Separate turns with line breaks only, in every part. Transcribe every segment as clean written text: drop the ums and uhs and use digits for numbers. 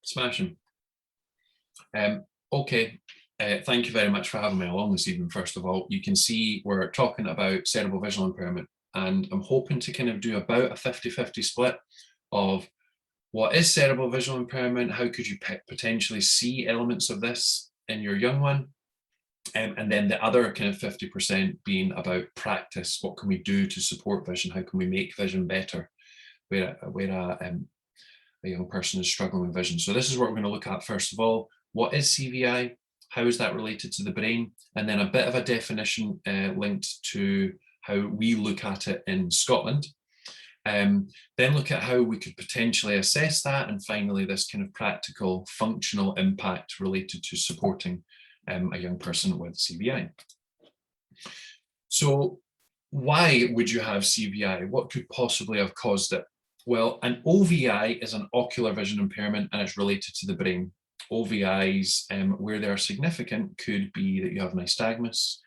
Smashing. Okay, thank you very much for having me along this evening. First of all, you can see we're talking about cerebral visual impairment, and I'm hoping to kind of do about a 50-50 split of what is cerebral visual impairment, how could you potentially see elements of this in your young one, and then the other kind of 50% being about practice. What can we do to support vision? How can we make vision better where a young person is struggling with vision? So this is what we're going to look at first of all. What is CVI? How is that related to the brain? And then a bit of a definition linked to how we look at it in Scotland. Then look at how we could potentially assess that. And finally, this kind of practical functional impact related to supporting a young person with CVI. So why would you have CVI? What could possibly have caused it? Well, an OVI is an ocular vision impairment, and it's related to the brain. OVIs, where they're significant, could be that you have nystagmus,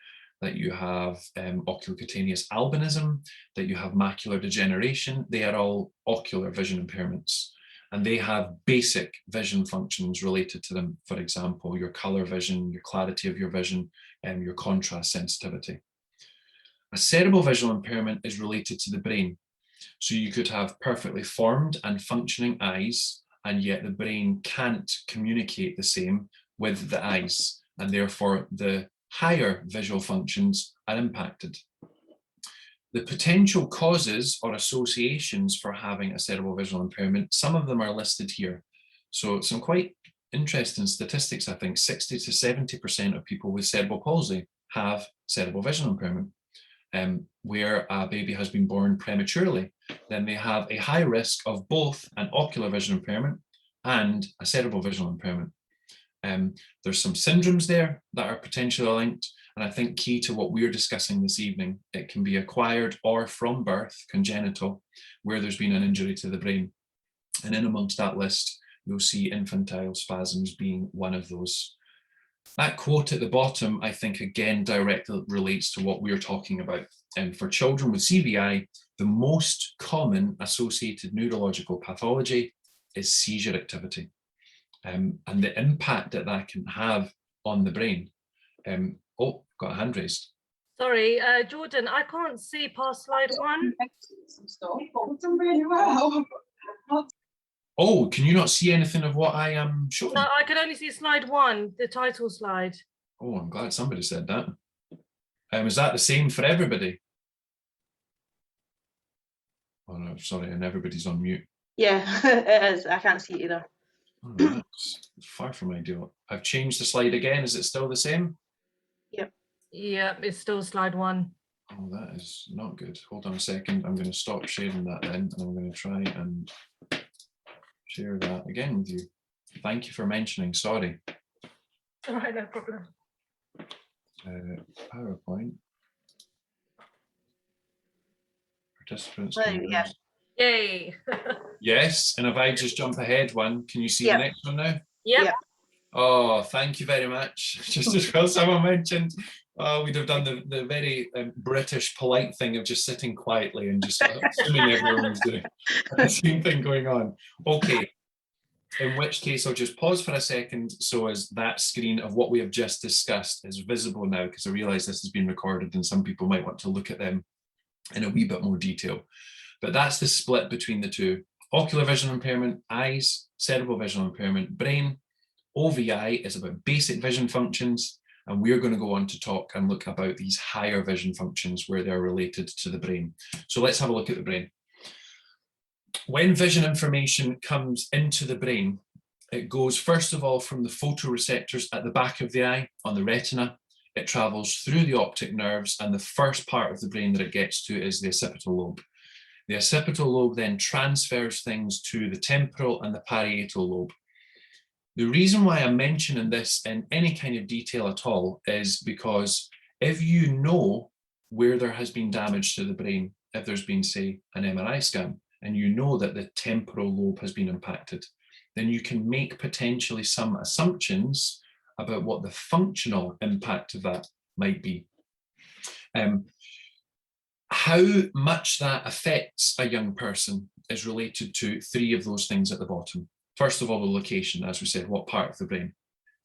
that you have oculocutaneous albinism, that you have macular degeneration. They are all ocular vision impairments, and they have basic vision functions related to them. For example, your color vision, your clarity of your vision, and your contrast sensitivity. A cerebral visual impairment is related to the brain. So you could have perfectly formed and functioning eyes, and yet the brain can't communicate the same with the eyes, and therefore the higher visual functions are impacted. The potential causes or associations for having a cerebral visual impairment, some of them are listed here. So some quite interesting statistics. I think 60 to 70% of people with cerebral palsy have cerebral vision impairment. Where a baby has been born prematurely, then they have a high risk of both an ocular vision impairment and a cerebral visual impairment. There's some syndromes there that are potentially linked, and I think key to what we're discussing this evening, it can be acquired or from birth, congenital, where there's been an injury to the brain. And in amongst that list, you'll see infantile spasms being one of those. That quote at the bottom, I think, again, directly relates to what we're talking about. And for children with CVI, the most common associated neurological pathology is seizure activity, and the impact that that can have on the brain. Oh, got a hand raised.
Sorry, Jordan, I can't see past slide 1.
Really well.
Oh, can you not see anything of what I am showing?
No, I could only see slide 1, the title slide.
Oh, I'm glad somebody said that. Is that the same for everybody? Oh no, sorry, and everybody's on mute.
Yeah, it is. I can't see it either.
Oh, that's far from ideal. I've changed the slide again. Is it still the same?
Yep.
Yeah, it's still slide 1.
Oh, that is not good. Hold on a second. I'm going to stop sharing that then, and I'm going to try and share that again with you. Thank you for mentioning. Sorry.
All right, no problem.
PowerPoint. Participants.
Yeah.
Yay.
Yes, and if I just jump ahead one, can you see the next one now?
Yep.
Yep.
Oh, thank you very much. Just as well someone mentioned, we'd have done the very British polite thing of just sitting quietly and just assuming everyone was doing the same thing going on. Okay, in which case I'll just pause for a second so as that screen of what we have just discussed is visible now, because I realise this has been recorded and some people might want to look at them in a wee bit more detail. But that's the split between the two. Ocular vision impairment, eyes, cerebral vision impairment, brain. OVI is about basic vision functions, and we're going to go on to talk and look about these higher vision functions where they're related to the brain. So let's have a look at the brain. When vision information comes into the brain, it goes first of all from the photoreceptors at the back of the eye on the retina. It travels through the optic nerves, and the first part of the brain that it gets to is the occipital lobe. The occipital lobe then transfers things to the temporal and the parietal lobe. The reason why I'm mentioning this in any kind of detail at all is because if you know where there has been damage to the brain, if there's been, say, an MRI scan, and you know that the temporal lobe has been impacted, then you can make potentially some assumptions about what the functional impact of that might be. How much that affects a young person is related to 3 of those things at the bottom. First of all, the location, as we said, what part of the brain?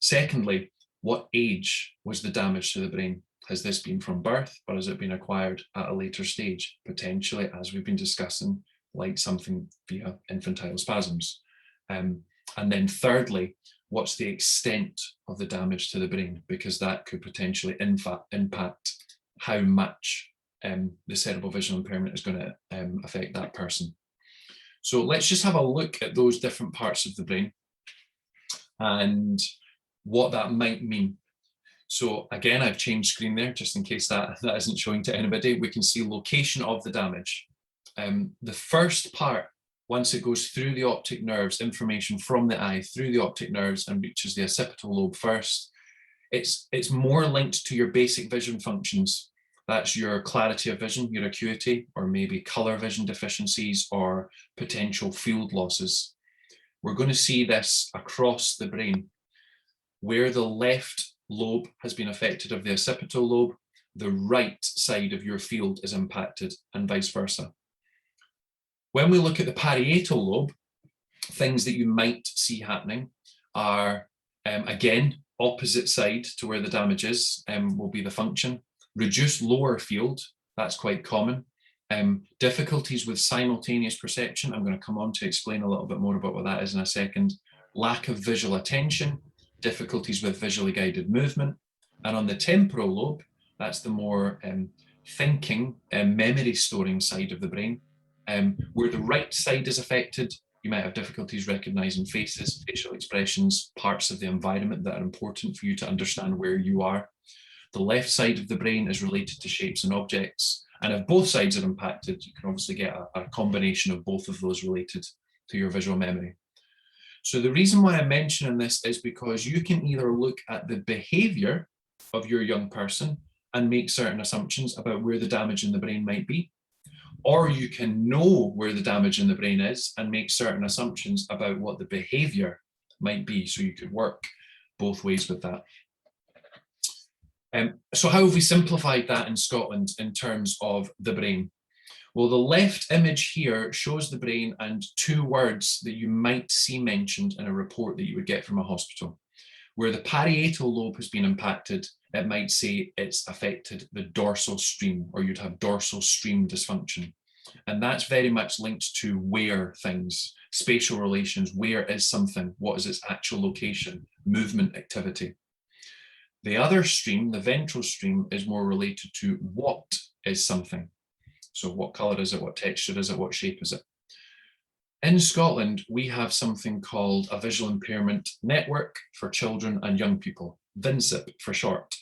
Secondly, what age was the damage to the brain? Has this been from birth, or has it been acquired at a later stage? Potentially, as we've been discussing, like something via infantile spasms. And then thirdly, what's the extent of the damage to the brain? Because that could potentially impact how much the cerebral visual impairment is going to affect that person. So let's just have a look at those different parts of the brain and what that might mean. So again, I've changed screen there just in case that isn't showing to anybody. We can see location of the damage. The first part, once it goes through the optic nerves, information from the eye through the optic nerves and reaches the occipital lobe first, it's more linked to your basic vision functions. That's your clarity of vision, your acuity, or maybe color vision deficiencies or potential field losses. We're going to see this across the brain. Where the left lobe has been affected of the occipital lobe, the right side of your field is impacted and vice versa. When we look at the parietal lobe, things that you might see happening are, again, opposite side to where the damage is will be the function. Reduced lower field, that's quite common. Difficulties with simultaneous perception, I'm going to come on to explain a little bit more about what that is in a second. Lack of visual attention, difficulties with visually guided movement. And on the temporal lobe, that's the more thinking and memory storing side of the brain. Where the right side is affected, you might have difficulties recognizing faces, facial expressions, parts of the environment that are important for you to understand where you are. The left side of the brain is related to shapes and objects. And if both sides are impacted, you can obviously get a combination of both of those related to your visual memory. So the reason why I'm mentioning this is because you can either look at the behavior of your young person and make certain assumptions about where the damage in the brain might be, or you can know where the damage in the brain is and make certain assumptions about what the behavior might be. So you could work both ways with that. So how have we simplified that in Scotland in terms of the brain? Well, the left image here shows the brain and two words that you might see mentioned in a report that you would get from a hospital. Where the parietal lobe has been impacted, it might say it's affected the dorsal stream, or you'd have dorsal stream dysfunction. And that's very much linked to where things, spatial relations, where is something, what is its actual location, movement activity. The other stream, the ventral stream, is more related to what is something. So what color is it, what texture is it, what shape is it? In Scotland, we have something called a visual impairment network for children and young people, VINSIP for short.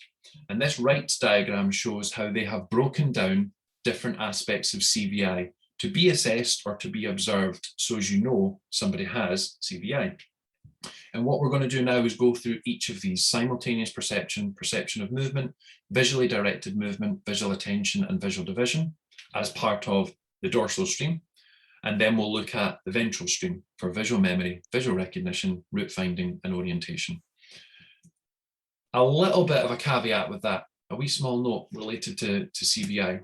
And this right diagram shows how they have broken down different aspects of CVI to be assessed or to be observed, so as you know somebody has CVI. And what we're going to do now is go through each of these: simultaneous perception, perception of movement, visually directed movement, visual attention, and visual division as part of the dorsal stream. And then we'll look at the ventral stream for visual memory, visual recognition, route finding, and orientation. A little bit of a caveat with that, a wee small note related to CVI.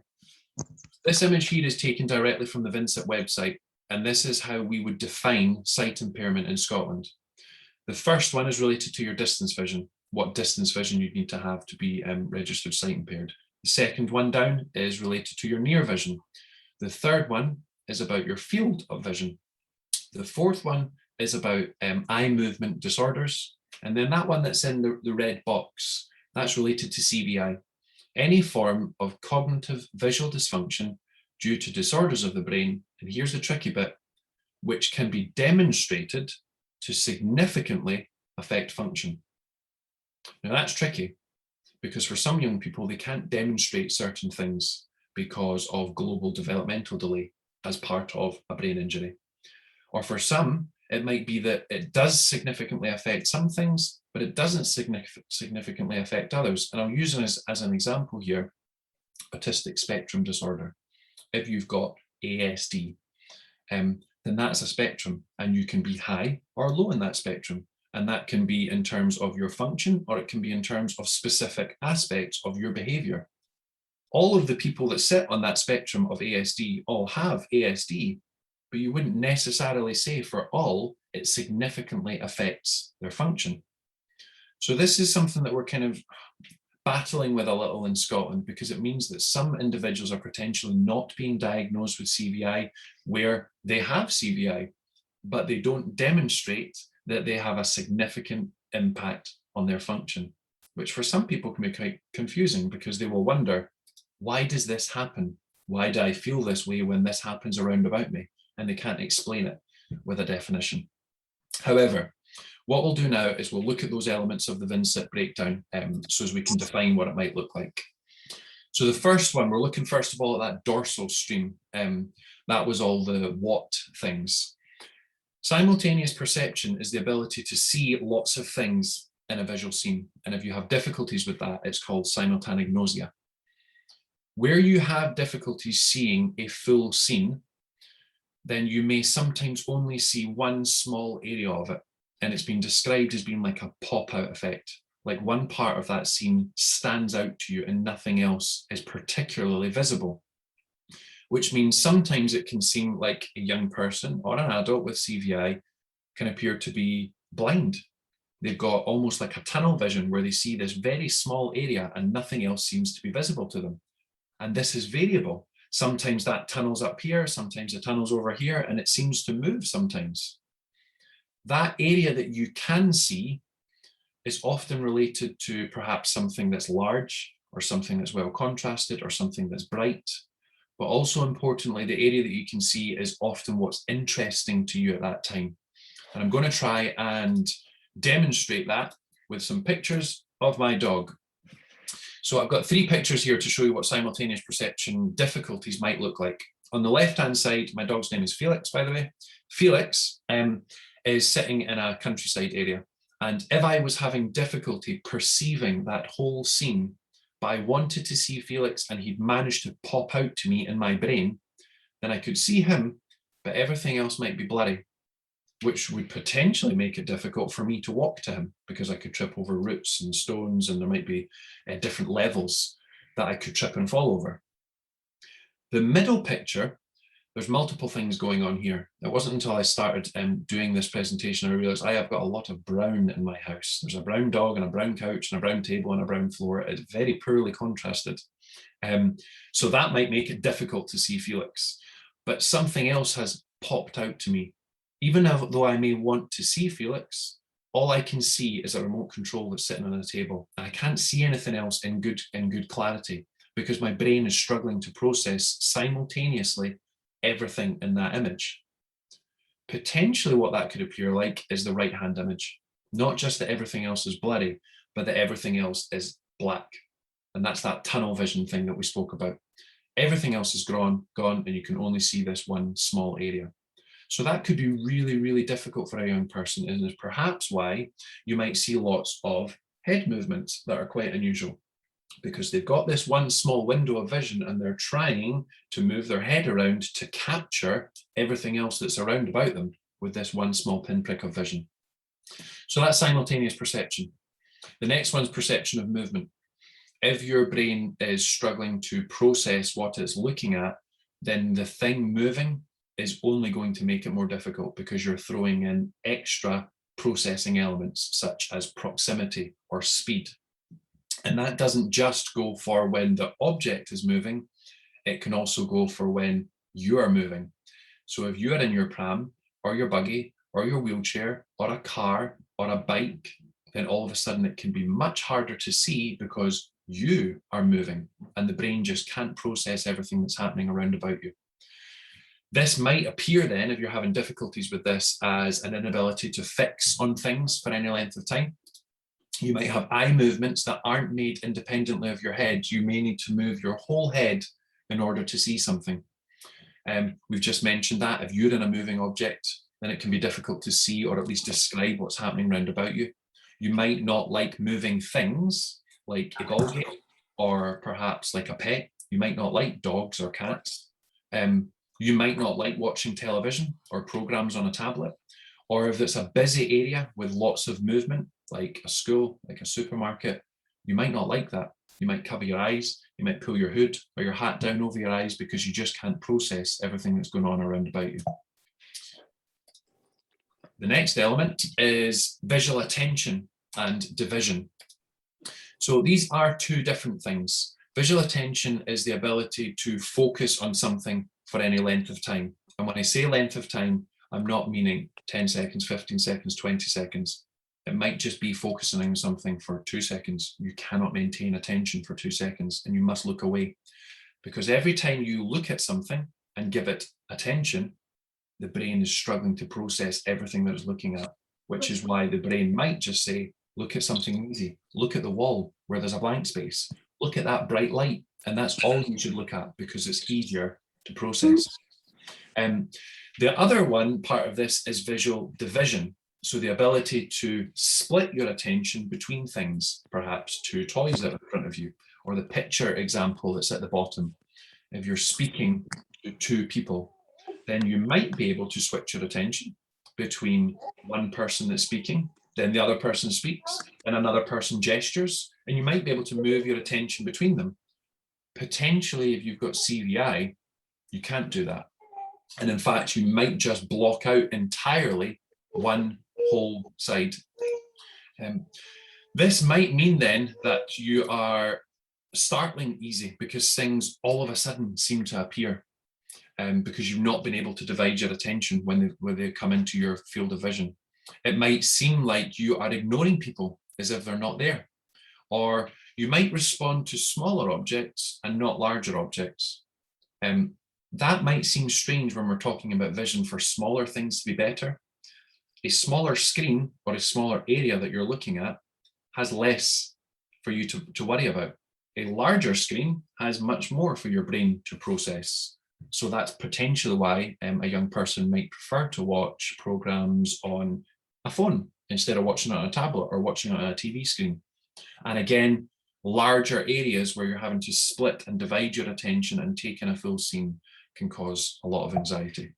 This image here is taken directly from the VINSIP website, and this is how we would define sight impairment in Scotland. The first one is related to your distance vision, what distance vision you need to have to be registered sight impaired. The second one down is related to your near vision. The third one is about your field of vision. The fourth one is about eye movement disorders. And then that one that's in the red box, that's related to CVI. Any form of cognitive visual dysfunction due to disorders of the brain, and here's the tricky bit, which can be demonstrated to significantly affect function. Now that's tricky, because for some young people, they can't demonstrate certain things because of global developmental delay as part of a brain injury. Or for some, it might be that it does significantly affect some things, but it doesn't significantly affect others. And I'll use this as an example here, autistic spectrum disorder. If you've got ASD, then that's a spectrum, and you can be high or low in that spectrum. And that can be in terms of your function, or it can be in terms of specific aspects of your behavior. All of the people that sit on that spectrum of ASD all have ASD, but you wouldn't necessarily say for all it significantly affects their function. So this is something that we're kind of battling with a little in Scotland, because it means that some individuals are potentially not being diagnosed with CVI where they have CVI, but they don't demonstrate that they have a significant impact on their function, which for some people can be quite confusing, because they will wonder, why does this happen? Why do I feel this way when this happens around about me? And they can't explain it with a definition. However, what we'll do now is we'll look at those elements of the VINSIT breakdown so as we can define what it might look like. So the first one, we're looking first of all at that dorsal stream. That was all the what things. Simultaneous perception is the ability to see lots of things in a visual scene. And if you have difficulties with that, it's called simultanagnosia. Where you have difficulties seeing a full scene, then you may sometimes only see one small area of it. And it's been described as being like a pop-out effect. Like one part of that scene stands out to you and nothing else is particularly visible. Which means sometimes it can seem like a young person or an adult with CVI can appear to be blind. They've got almost like a tunnel vision where they see this very small area and nothing else seems to be visible to them. And this is variable. Sometimes that tunnel's up here, sometimes the tunnel's over here, and it seems to move sometimes. That area that you can see is often related to perhaps something that's large or something that's well contrasted or something that's bright. But also importantly, the area that you can see is often what's interesting to you at that time. And I'm going to try and demonstrate that with some pictures of my dog. So I've got 3 pictures here to show you what simultaneous perception difficulties might look like. On the left-hand side, my dog's name is Felix, by the way. Felix is sitting in a countryside area. And if I was having difficulty perceiving that whole scene, but I wanted to see Felix and he'd managed to pop out to me in my brain, then I could see him, but everything else might be blurry, which would potentially make it difficult for me to walk to him because I could trip over roots and stones and there might be different levels that I could trip and fall over. The middle picture, there's multiple things going on here. It wasn't until I started doing this presentation I realized I have got a lot of brown in my house. There's a brown dog and a brown couch and a brown table and a brown floor. It's very poorly contrasted. So that might make it difficult to see Felix. But something else has popped out to me. Even though I may want to see Felix, all I can see is a remote control that's sitting on a table. And I can't see anything else in good clarity because my brain is struggling to process simultaneously everything in that image. Potentially what that could appear like is the right-hand image. Not just that everything else is blurry, but that everything else is black. And that's that tunnel vision thing that we spoke about. Everything else is gone, and you can only see this one small area. So that could be really, really difficult for a young person, and is perhaps why you might see lots of head movements that are quite unusual, because they've got this one small window of vision and they're trying to move their head around to capture everything else that's around about them with this one small pinprick of vision. So that's simultaneous perception. The next one's perception of movement. If your brain is struggling to process what it's looking at, then the thing moving is only going to make it more difficult because you're throwing in extra processing elements such as proximity or speed. And that doesn't just go for when the object is moving, it can also go for when you are moving. So if you are in your pram or your buggy or your wheelchair or a car or a bike, then all of a sudden it can be much harder to see because you are moving and the brain just can't process everything that's happening around about you. This might appear then, if you're having difficulties with this, as an inability to fix on things for any length of time. You might have eye movements that aren't made independently of your head. You may need to move your whole head in order to see something. We've just mentioned that if you're in a moving object, then it can be difficult to see or at least describe what's happening round about you. You might not like moving things like a ball game or perhaps like a pet. You might not like dogs or cats. You might not like watching television or programs on a tablet. Or if it's a busy area with lots of movement, like a school, like a supermarket, you might not like that. You might cover your eyes, you might pull your hood or your hat down over your eyes because you just can't process everything that's going on around about you. The next element is visual attention and division. So these are two different things. Visual attention is the ability to focus on something for any length of time. And when I say length of time, I'm not meaning 10 seconds, 15 seconds, 20 seconds. It might just be focusing on something for 2 seconds. You cannot maintain attention for 2 seconds and you must look away. Because every time you look at something and give it attention, the brain is struggling to process everything that it's looking at, which is why the brain might just say, look at something easy, look at the wall where there's a blank space, look at that bright light, and that's all you should look at because it's easier to process. The other one part of this is visual division. So the ability to split your attention between things, perhaps two toys that are in front of you, or the picture example that's at the bottom. If you're speaking to two people, then you might be able to switch your attention between one person that's speaking, then the other person speaks, and another person gestures, and you might be able to move your attention between them. Potentially, if you've got CVI, you can't do that. And in fact, you might just block out entirely one whole side. This might mean then that you are startling easy because things all of a sudden seem to appear because you've not been able to divide your attention when they come into your field of vision. It might seem like you are ignoring people as if they're not there, or you might respond to smaller objects and not larger objects. That might seem strange when we're talking about vision for smaller things to be better. A smaller screen or a smaller area that you're looking at has less for you to worry about. A larger screen has much more for your brain to process. So that's potentially why a young person might prefer to watch programs on a phone instead of watching it on a tablet or watching it on a TV screen. And again, larger areas where you're having to split and divide your attention and take in a full scene can cause a lot of anxiety.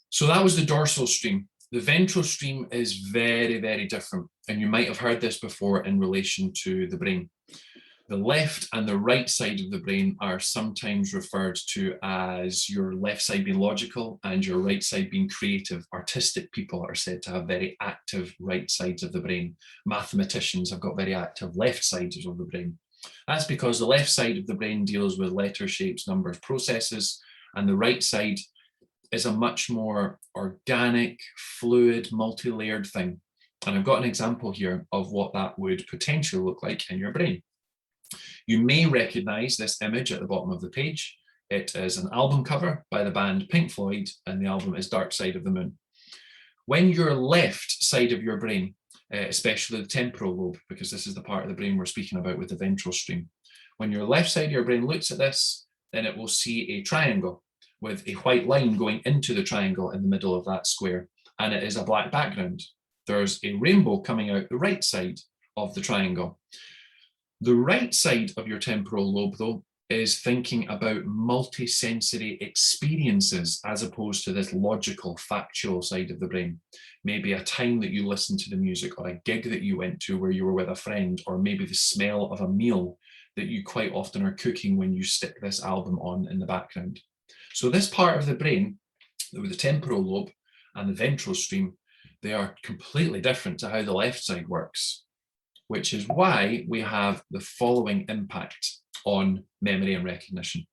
So that was the dorsal stream. The ventral stream is very, very different. And you might have heard this before in relation to the brain. The left and the right side of the brain are sometimes referred to as your left side being logical and your right side being creative. Artistic people are said to have very active right sides of the brain. Mathematicians have got very active left sides of the brain. That's because the left side of the brain deals with letter shapes, numbers, processes, and the right side is a much more organic, fluid, multi-layered thing. And I've got an example here of what that would potentially look like in your brain. You may recognize this image at the bottom of the page. It is an album cover by the band Pink Floyd, and the album is Dark Side of the Moon. When your left side of your brain, especially the temporal lobe, because this is the part of the brain we're speaking about with the ventral stream, when your left side of your brain looks at this, then it will see a triangle with a white line going into the triangle in the middle of that square, and it is a black background. There's a rainbow coming out the right side of the triangle. The right side of your temporal lobe, though, is thinking about multi-sensory experiences as opposed to this logical, factual side of the brain. Maybe a time that you listened to the music, or a gig that you went to where you were with a friend, or maybe the smell of a meal that you quite often are cooking when you stick this album on in the background. So this part of the brain, with the temporal lobe and the ventral stream, they are completely different to how the left side works, which is why we have the following impact on memory and recognition.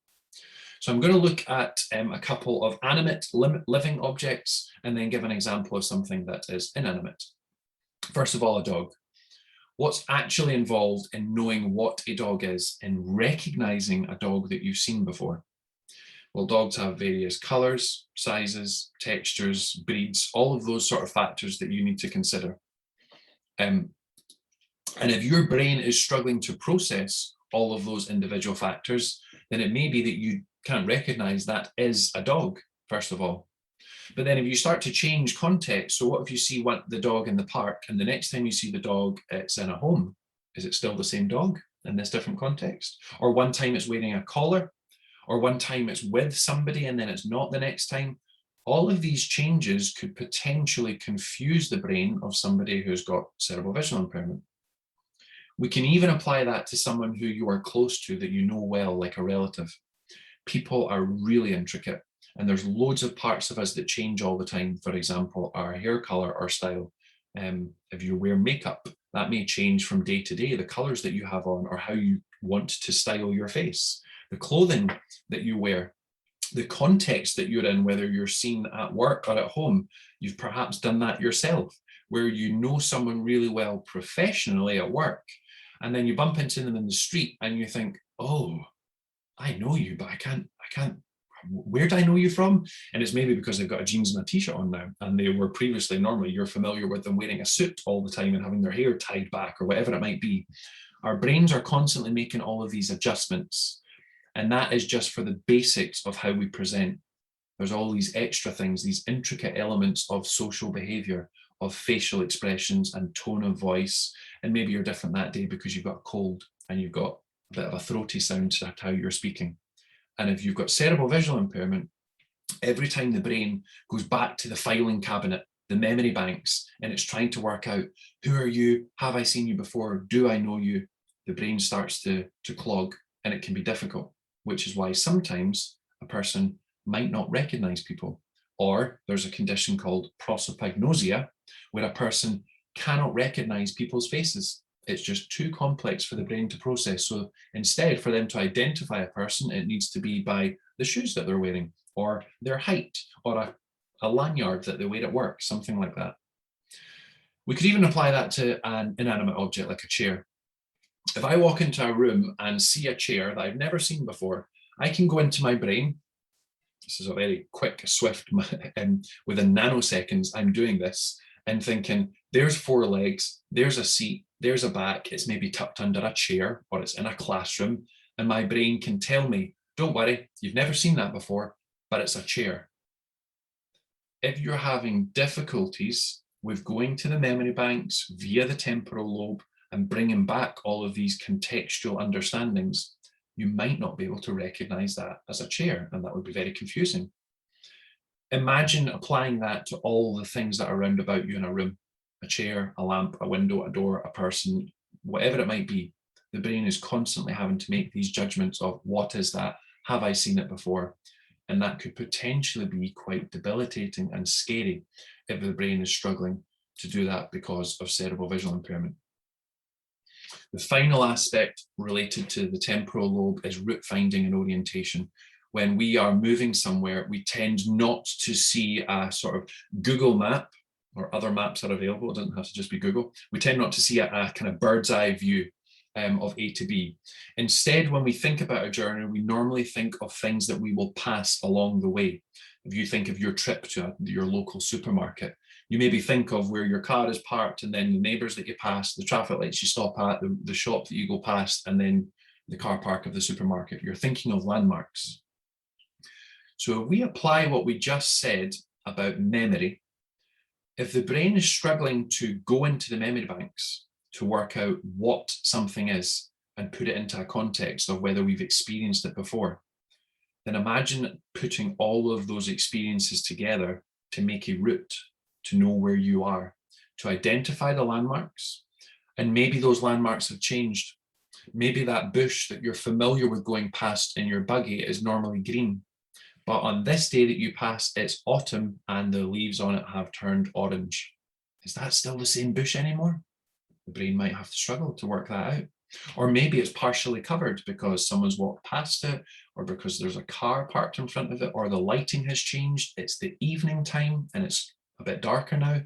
So I'm going to look at a couple of animate living objects and then give an example of something that is inanimate. First of all, a dog. What's actually involved in knowing what a dog is and recognizing a dog that you've seen before? Well, dogs have various colors, sizes, textures, breeds, all of those sort of factors that you need to consider. And if your brain is struggling to process all of those individual factors, then it may be that you can't recognize that is a dog, first of all. But then if you start to change context, so what if you see the dog in the park and the next time you see the dog, it's in a home? Is it still the same dog in this different context? Or one time it's wearing a collar, or one time it's with somebody and then it's not the next time? All of these changes could potentially confuse the brain of somebody who's got cerebral visual impairment. We can even apply that to someone who you are close to, that you know well, like a relative. People are really intricate. And there's loads of parts of us that change all the time. For example, our hair color or style. If you wear makeup, that may change from day to day, the colors that you have on or how you want to style your face, the clothing that you wear, the context that you're in, whether you're seen at work or at home. You've perhaps done that yourself, where you know someone really well professionally at work, and then you bump into them in the street and you think, oh, I know you, but I can't, where do I know you from? And it's maybe because they've got a jeans and a t-shirt on now, and they were previously, normally you're familiar with them wearing a suit all the time and having their hair tied back or whatever it might be. Our brains are constantly making all of these adjustments. And that is just for the basics of how we present. There's all these extra things, these intricate elements of social behavior, of facial expressions and tone of voice. And maybe you're different that day because you've got a cold and you've got a bit of a throaty sound to how you're speaking. And if you've got cerebral visual impairment, every time the brain goes back to the filing cabinet, the memory banks, and it's trying to work out, who are you? Have I seen you before? Do I know you? The brain starts to clog, and it can be difficult, which is why sometimes a person might not recognize people. Or there's a condition called prosopagnosia, where a person cannot recognize people's faces. It's just too complex for the brain to process. So instead, for them to identify a person, it needs to be by the shoes that they're wearing, or their height, or a lanyard that they wear at work, something like that. We could even apply that to an inanimate object like a chair. If I walk into a room and see a chair that I've never seen before, I can go into my brain. This is a very quick, swift, within nanoseconds, I'm doing this and thinking, there's 4 legs, there's a seat, there's a back, it's maybe tucked under a chair or it's in a classroom. And my brain can tell me, don't worry, you've never seen that before, but it's a chair. If you're having difficulties with going to the memory banks via the temporal lobe and bringing back all of these contextual understandings, you might not be able to recognize that as a chair, and that would be very confusing. Imagine applying that to all the things that are around about you in a room: a chair, a lamp, a window, a door, a person, whatever it might be. The brain is constantly having to make these judgments of, what is that? Have I seen it before? And that could potentially be quite debilitating and scary if the brain is struggling to do that because of cerebral visual impairment. The final aspect related to the temporal lobe is route finding and orientation. When we are moving somewhere, we tend not to see a sort of Google map, or other maps are available, it doesn't have to just be Google. We tend not to see a kind of bird's eye view of A to B. Instead, when we think about a journey, we normally think of things that we will pass along the way. If you think of your trip to your local supermarket, you maybe think of where your car is parked, and then the neighbours that you pass, the traffic lights you stop at, the shop that you go past, and then the car park of the supermarket. You're thinking of landmarks. So if we apply what we just said about memory, if the brain is struggling to go into the memory banks to work out what something is and put it into a context of whether we've experienced it before, then imagine putting all of those experiences together to make a route, to know where you are, to identify the landmarks. And maybe those landmarks have changed. Maybe that bush that you're familiar with going past in your buggy is normally green, but on this day that you pass, it's autumn and the leaves on it have turned orange. Is that still the same bush anymore? The brain might have to struggle to work that out. Or maybe it's partially covered because someone's walked past it, or because there's a car parked in front of it, or the lighting has changed. It's the evening time and it's a bit darker now.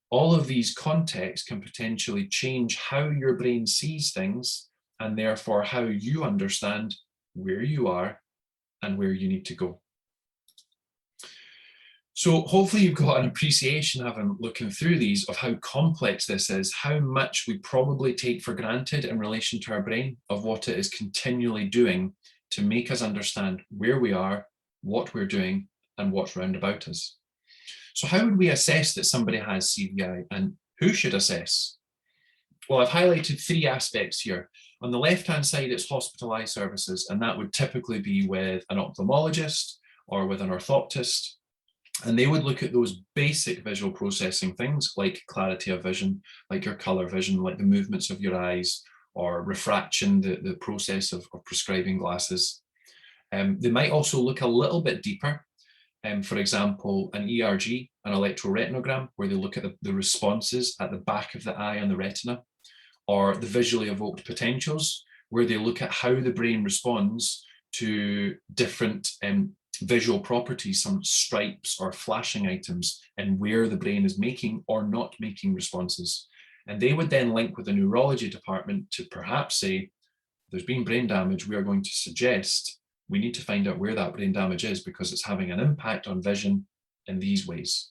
All of these contexts can potentially change how your brain sees things, and therefore how you understand where you are and where you need to go. So hopefully you've got an appreciation, having looking through these, of how complex this is, how much we probably take for granted in relation to our brain, of what it is continually doing to make us understand where we are, what we're doing, and what's round about us. So how would we assess that somebody has CVI, and who should assess? Well, I've highlighted 3 aspects here. On the left-hand side, it's hospitalised services, and that would typically be with an ophthalmologist or with an orthoptist. And they would look at those basic visual processing things like clarity of vision, like your colour vision, like the movements of your eyes, or refraction, the process of prescribing glasses. They might also look a little bit deeper. For example, an ERG, an electroretinogram, where they look at the responses at the back of the eye and the retina, or the visually evoked potentials, where they look at how the brain responds to different visual properties, some stripes or flashing items, and where the brain is making or not making responses. And they would then link with the neurology department to perhaps say, there's been brain damage, we are going to suggest we need to find out where that brain damage is because it's having an impact on vision in these ways.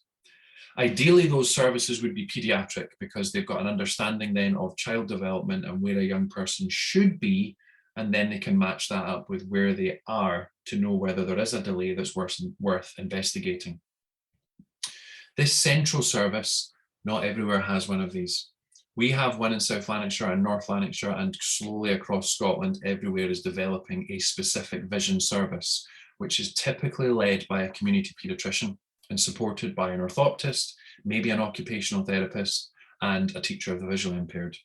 Ideally, those services would be pediatric because they've got an understanding then of child development and where a young person should be, and then they can match that up with where they are to know whether there is a delay that's worth investigating. This central service, not everywhere has one of these. We have one in South Lanarkshire and North Lanarkshire, and slowly across Scotland, everywhere is developing a specific vision service, which is typically led by a community paediatrician and supported by an orthoptist, maybe an occupational therapist, and a teacher of the visually impaired.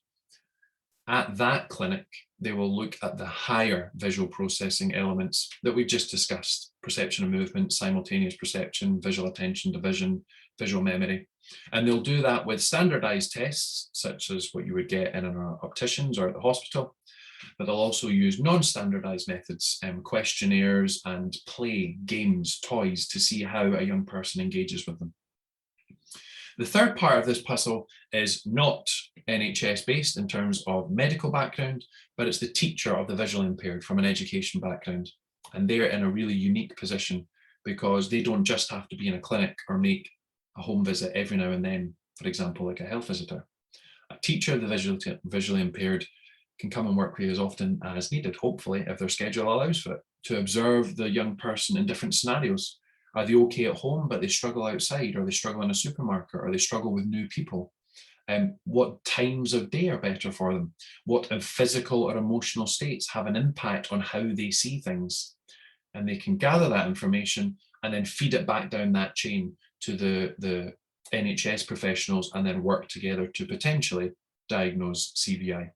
At that clinic, they will look at the higher visual processing elements that we've just discussed: perception of movement, simultaneous perception, visual attention to vision, visual memory. And they'll do that with standardized tests, such as what you would get in an optician's or at the hospital, but they'll also use non-standardized methods, questionnaires and play, games, toys to see how a young person engages with them. The third part of this puzzle is not NHS based in terms of medical background, but it's the teacher of the visually impaired from an education background. And they're in a really unique position because they don't just have to be in a clinic or make a home visit every now and then, for example, like a health visitor. A teacher of the visually impaired can come and work with you as often as needed, hopefully, if their schedule allows for it, to observe the young person in different scenarios. Are they okay at home, but they struggle outside, or they struggle in a supermarket, or they struggle with new people? What times of day are better for them? What physical or emotional states have an impact on how they see things? And they can gather that information and then feed it back down that chain to the NHS professionals, and then work together to potentially diagnose CVI.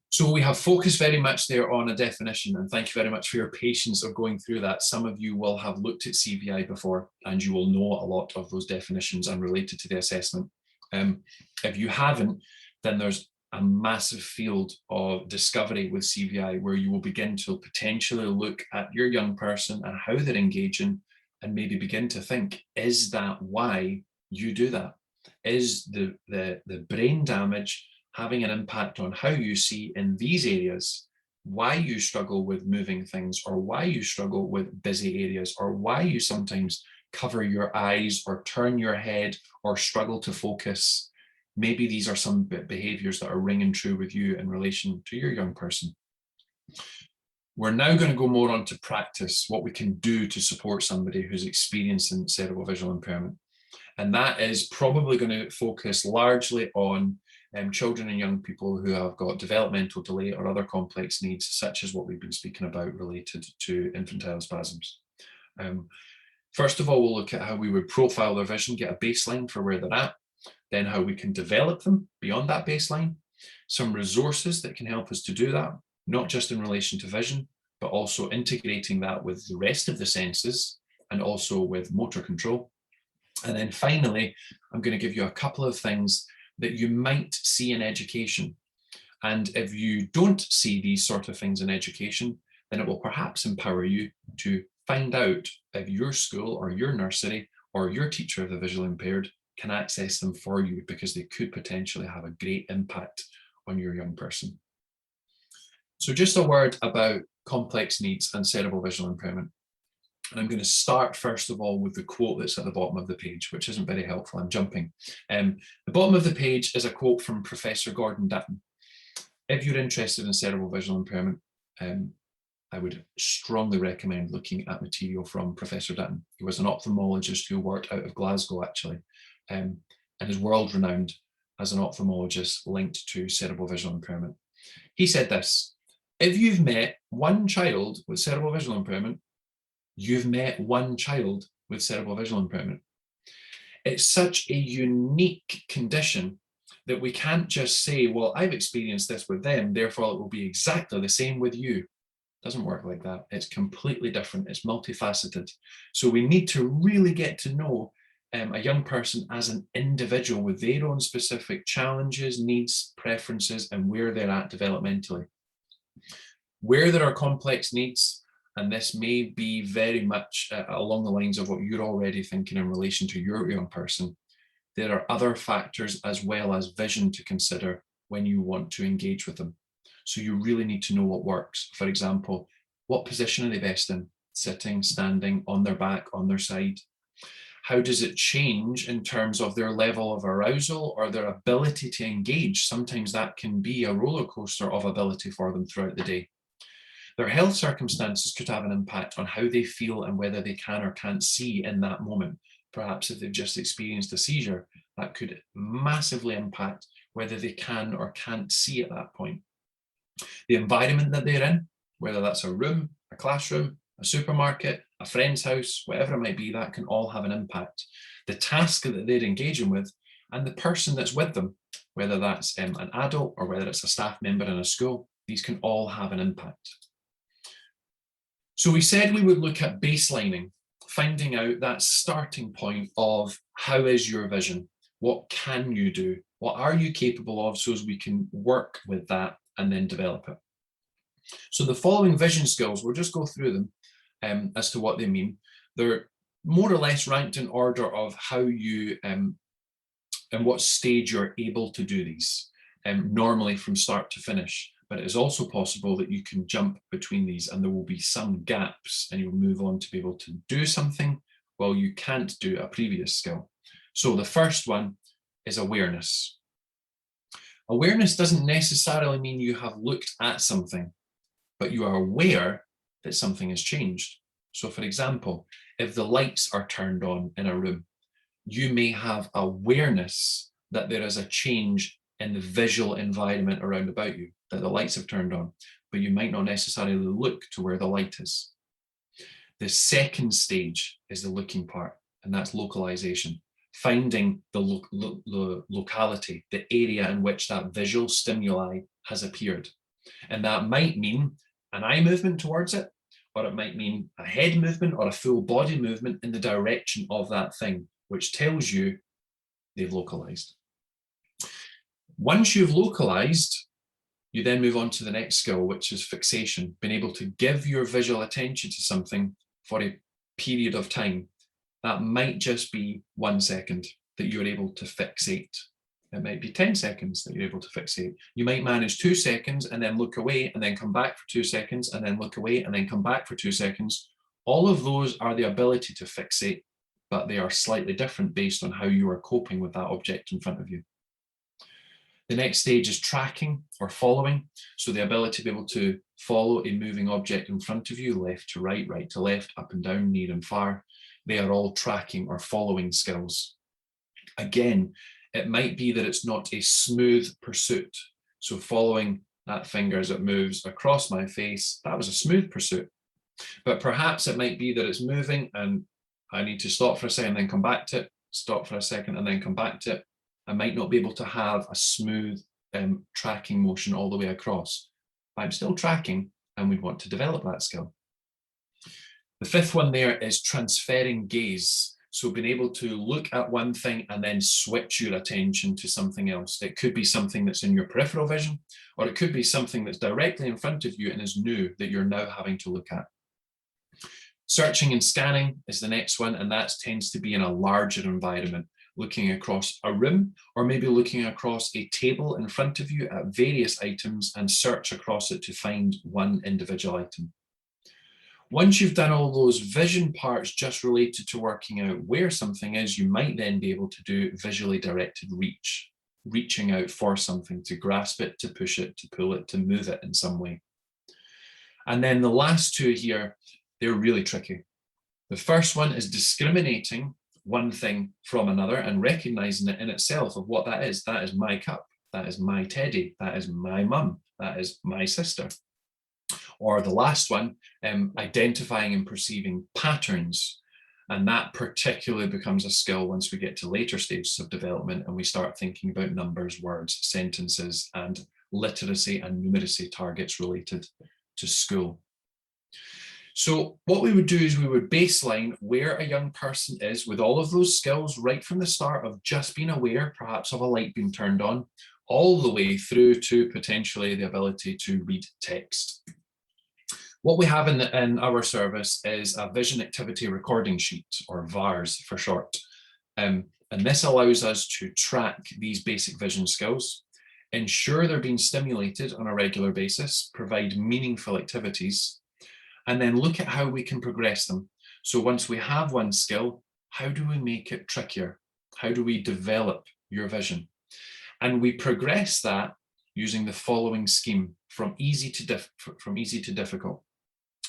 So we have focused very much there on a definition, and thank you very much for your patience of going through that. Some of you will have looked at CVI before, and you will know a lot of those definitions and related to the assessment. If you haven't, then there's a massive field of discovery with CVI where you will begin to potentially look at your young person and how they're engaging, and maybe begin to think, is that why you do that? Is the brain damage having an impact on how you see in these areas, why you struggle with moving things, or why you struggle with busy areas, or why you sometimes cover your eyes or turn your head or struggle to focus? Maybe these are some behaviors that are ringing true with you in relation to your young person. We're now going to go more on to practice, what we can do to support somebody who's experiencing cerebral visual impairment. And that is probably going to focus largely on children and young people who have got developmental delay or other complex needs, such as what we've been speaking about related to infantile spasms. First of all, we'll look at how we would profile their vision, get a baseline for where they're at, then how we can develop them beyond that baseline, some resources that can help us to do that, not just in relation to vision, but also integrating that with the rest of the senses and also with motor control. And then finally, I'm going to give you a couple of things that you might see in education. And if you don't see these sort of things in education, then it will perhaps empower you to find out if your school or your nursery or your teacher of the visually impaired can access them for you, because they could potentially have a great impact on your young person. So just a word about complex needs and cerebral visual impairment. And I'm going to start first of all with the quote that's at the bottom of the page, which isn't very helpful. I'm jumping. The bottom of the page is a quote from Professor Gordon Dutton. If you're interested in cerebral visual impairment, I would strongly recommend looking at material from Professor Dutton. He was an ophthalmologist who worked out of Glasgow, actually, and is world renowned as an ophthalmologist linked to cerebral visual impairment. He said this: if you've met one child with cerebral visual impairment, you've met one child with cerebral visual impairment. It's such a unique condition that we can't just say, well, I've experienced this with them, therefore it will be exactly the same with you. Doesn't work like that. It's completely different. It's multifaceted. So we need to really get to know a young person as an individual with their own specific challenges, needs, preferences, and where they're at developmentally. Where there are complex needs, and this may be very much along the lines of what you're already thinking in relation to your young person, there are other factors as well as vision to consider when you want to engage with them. So you really need to know what works. For example, what position are they best in? Sitting, standing, on their back, on their side? How does it change in terms of their level of arousal or their ability to engage? Sometimes that can be a roller coaster of ability for them throughout the day. Their health circumstances could have an impact on how they feel and whether they can or can't see in that moment. Perhaps if they've just experienced a seizure, that could massively impact whether they can or can't see at that point. The environment that they're in, whether that's a room, a classroom, a supermarket, a friend's house, whatever it might be, that can all have an impact. The task that they're engaging with and the person that's with them, whether that's an adult or whether it's a staff member in a school, these can all have an impact. So we said we would look at baselining, finding out that starting point of how is your vision? What can you do? What are you capable of, so as we can work with that and then develop it. So the following vision skills, we'll just go through them as to what they mean. They're more or less ranked in order of how you and what stage you're able to do these, normally from start to finish. But it is also possible that you can jump between these and there will be some gaps and you'll move on to be able to do something while you can't do a previous skill. So the first one is awareness. Awareness doesn't necessarily mean you have looked at something, but you are aware that something has changed. So for example, if the lights are turned on in a room, you may have awareness that there is a change in the visual environment around about you, that the lights have turned on, but you might not necessarily look to where the light is. The second stage is the looking part, and that's localization. Finding the locality, the area in which that visual stimuli has appeared. And that might mean an eye movement towards it, or it might mean a head movement or a full body movement in the direction of that thing, which tells you they've localized. Once you've localized, you then move on to the next skill, which is fixation, being able to give your visual attention to something for a period of time. That might just be 1 second that you're able to fixate. It might be 10 seconds that you're able to fixate. You might manage 2 seconds and then look away and then come back for 2 seconds and then look away and then come back for 2 seconds. All of those are the ability to fixate, but they are slightly different based on how you are coping with that object in front of you. The next stage is tracking or following. So the ability to be able to follow a moving object in front of you, left to right, right to left, up and down, near and far. They are all tracking or following skills. Again, it might be that it's not a smooth pursuit. So following that finger as it moves across my face, that was a smooth pursuit. But perhaps it might be that it's moving and I need to stop for a second, then come back to it, stop for a second and then come back to it. I might not be able to have a smooth tracking motion all the way across. But I'm still tracking and we'd want to develop that skill. The fifth one there is transferring gaze. So being able to look at one thing and then switch your attention to something else. It could be something that's in your peripheral vision, or it could be something that's directly in front of you and is new that you're now having to look at. Searching and scanning is the next one, and that tends to be in a larger environment, looking across a room, or maybe looking across a table in front of you at various items and search across it to find one individual item. Once you've done all those vision parts just related to working out where something is, you might then be able to do visually directed reach, reaching out for something, to grasp it, to push it, to pull it, to move it in some way. And then the last two here, they're really tricky. The first one is discriminating one thing from another and recognizing it in itself of what that is. That is my cup, that is my teddy, that is my mum, that is my sister. Or the last one, identifying and perceiving patterns. And that particularly becomes a skill once we get to later stages of development and we start thinking about numbers, words, sentences, and literacy and numeracy targets related to school. So what we would do is we would baseline where a young person is with all of those skills right from the start of just being aware, perhaps of a light being turned on, all the way through to potentially the ability to read text. What we have in our service is a vision activity recording sheet, or VARS for short. And this allows us to track these basic vision skills, ensure they're being stimulated on a regular basis, provide meaningful activities, and then look at how we can progress them. So once we have one skill, how do we make it trickier? How do we develop your vision? And we progress that using the following scheme, from easy to difficult.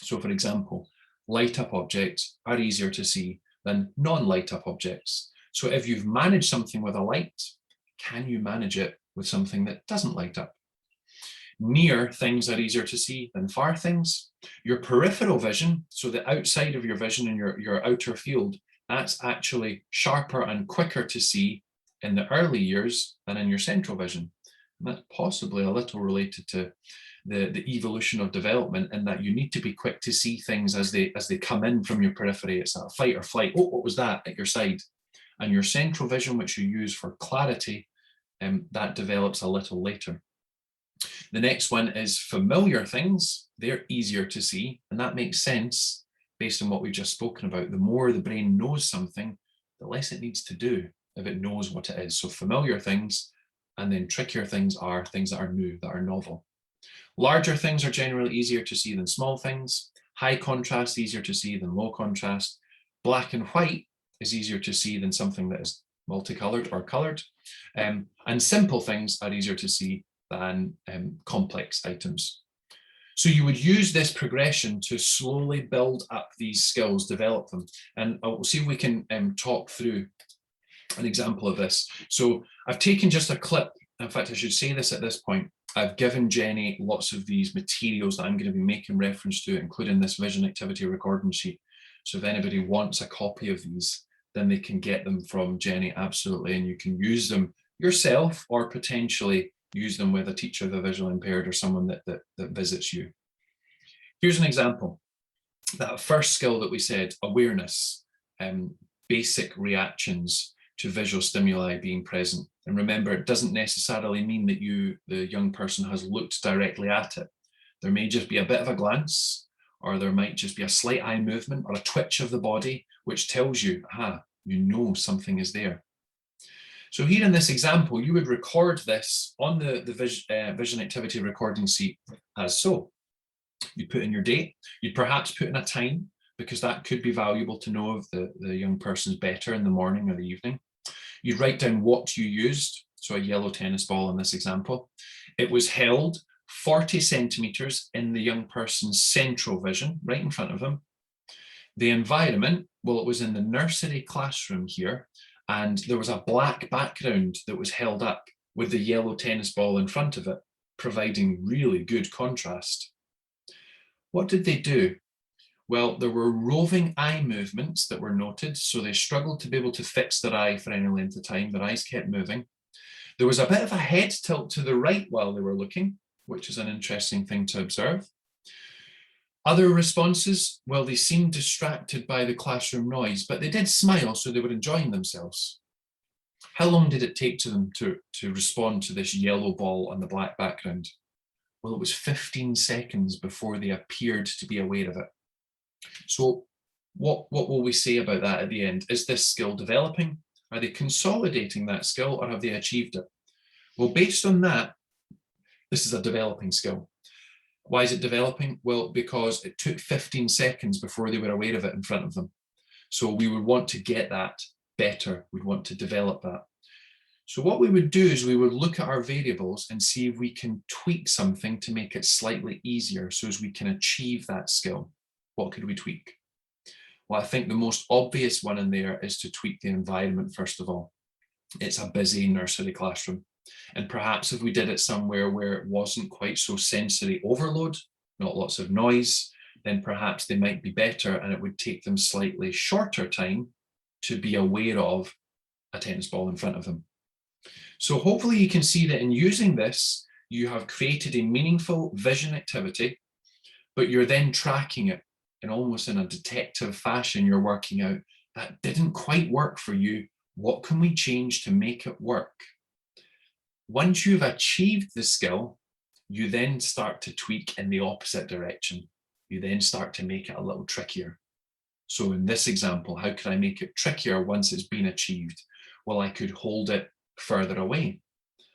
So for example, light up objects are easier to see than non-light up objects. So if you've managed something with a light, can you manage it with something that doesn't light up? Near things are easier to see than far things. Your peripheral vision, so the outside of your vision in your outer field, that's actually sharper and quicker to see in the early years than in your central vision. And that's possibly a little related to the evolution of development, in that you need to be quick to see things as they come in from your periphery. It's a fight or flight. Oh, what was that at your side? And your central vision, which you use for clarity, that develops a little later. The next one is familiar things. They're easier to see, and that makes sense based on what we've just spoken about. The more the brain knows something, the less it needs to do if it knows what it is. So familiar things, and then trickier things are things that are new, that are novel. Larger things are generally easier to see than small things. High contrast, easier to see than low contrast. Black and white is easier to see than something that is multicolored or colored. And simple things are easier to see than complex items. So you would use this progression to slowly build up these skills, develop them. And we'll see if we can talk through an example of this. So I've taken just a clip. In fact, I should say this at this point. I've given Jenny lots of these materials that I'm going to be making reference to, including this vision activity recording sheet. So if anybody wants a copy of these, then they can get them from Jenny, absolutely. And you can use them yourself, or potentially use them with a teacher of the visually impaired or someone that visits you. Here's an example. That first skill that we said, awareness, basic reactions to visual stimuli being present. And remember, it doesn't necessarily mean that the young person has looked directly at it. There may just be a bit of a glance, or there might just be a slight eye movement or a twitch of the body, which tells you, you know something is there. So here in this example, you would record this on the vision activity recording sheet as so. You put in your date, you'd perhaps put in a time, because that could be valuable to know if the young person's better in the morning or the evening. You'd write down what you used, so a yellow tennis ball in this example. It was held 40 centimeters in the young person's central vision, right in front of them. The environment, well, it was in the nursery classroom here, and there was a black background that was held up with the yellow tennis ball in front of it, providing really good contrast. What did they do? Well, there were roving eye movements that were noted, so they struggled to be able to fix their eye for any length of time. Their eyes kept moving. There was a bit of a head tilt to the right while they were looking, which is an interesting thing to observe. Other responses, well, they seemed distracted by the classroom noise, but they did smile, so they were enjoying themselves. How long did it take to them to respond to this yellow ball on the black background? Well, it was 15 seconds before they appeared to be aware of it. So what will we say about that at the end? Is this skill developing? Are they consolidating that skill, or have they achieved it? Well, based on that, this is a developing skill. Why is it developing? Well, because it took 15 seconds before they were aware of it in front of them. So we would want to get that better. We'd want to develop that. So what we would do is we would look at our variables and see if we can tweak something to make it slightly easier, so as we can achieve that skill. What could we tweak? Well, I think the most obvious one in there is to tweak the environment, first of all. It's a busy nursery classroom. And perhaps if we did it somewhere where it wasn't quite so sensory overload, not lots of noise, then perhaps they might be better, and it would take them slightly shorter time to be aware of a tennis ball in front of them. So hopefully you can see that in using this, you have created a meaningful vision activity but you're then tracking it and almost in a detective fashion, you're working out that didn't quite work for you. What can we change to make it work? Once you've achieved the skill, you then start to tweak in the opposite direction. You then start to make it a little trickier. So in this example, how could I make it trickier once it's been achieved? Well, I could hold it further away.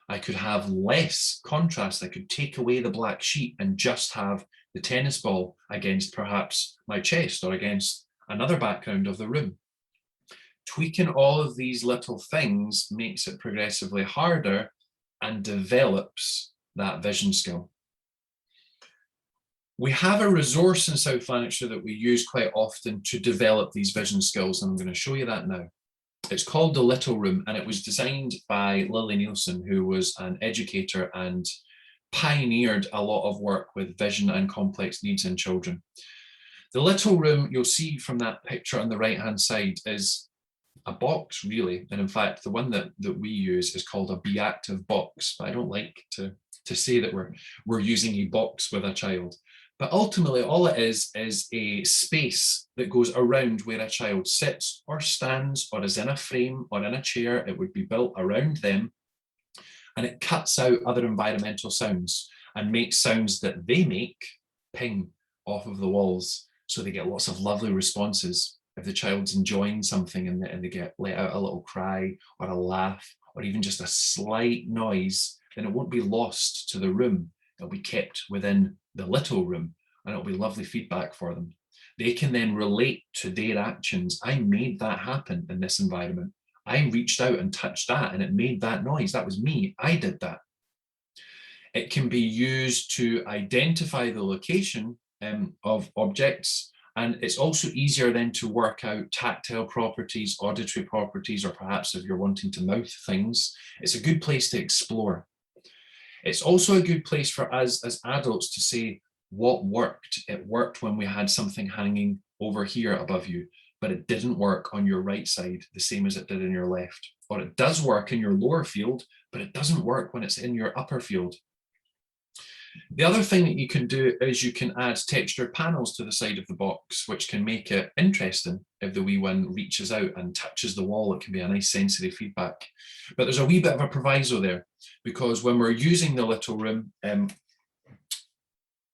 I could have less contrast. I could take away the black sheet and just have the tennis ball against perhaps my chest or against another background of the room. Tweaking all of these little things makes it progressively harder and develops that vision skill. We have a resource in South Lanarkshire that we use quite often to develop these vision skills, and I'm going to show you that now. It's called the Little Room, and it was designed by Lily Nielsen, who was an educator and pioneered a lot of work with vision and complex needs in children. The Little Room, you'll see from that picture on the right-hand side, is a box, really. And in fact, the one that we use is called a Be Active box. But I don't like to say that we're using a box with a child. But ultimately, all it is a space that goes around where a child sits or stands or is in a frame or in a chair. It would be built around them, and it cuts out other environmental sounds and makes sounds that they make ping off of the walls. So they get lots of lovely responses. If the child's enjoying something and they get let out a little cry or a laugh or even just a slight noise, then it won't be lost to the room. It'll be kept within the little room, and it'll be lovely feedback for them. They can then relate to their actions. I made that happen in this environment. I reached out and touched that and it made that noise. That was me. I did that. It can be used to identify the location of objects, and it's also easier then to work out tactile properties, auditory properties, or perhaps if you're wanting to mouth things, it's a good place to explore. It's also a good place for us as adults to say what worked. It worked when we had something hanging over here above you, but it didn't work on your right side the same as it did in your left. Or it does work in your lower field, but it doesn't work when it's in your upper field. The other thing that you can do is you can add textured panels to the side of the box, which can make it interesting. If the wee one reaches out and touches the wall, it can be a nice sensory feedback. But there's a wee bit of a proviso there, because when we're using the little room,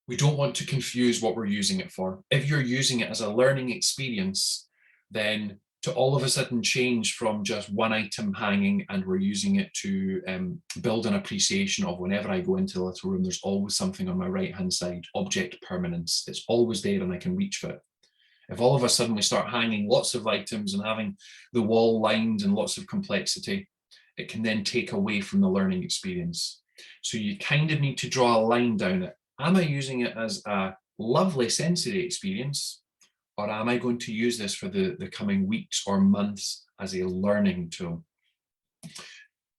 we don't want to confuse what we're using it for. If you're using it as a learning experience, then to all of a sudden change from just one item hanging and we're using it to build an appreciation of whenever I go into the little room, there's always something on my right-hand side, object permanence. It's always there and I can reach for it. If all of a sudden we start hanging lots of items and having the wall lined and lots of complexity, it can then take away from the learning experience. So you kind of need to draw a line down it. Am I using it as a lovely sensory experience? Or am I going to use this for the coming weeks or months as a learning tool?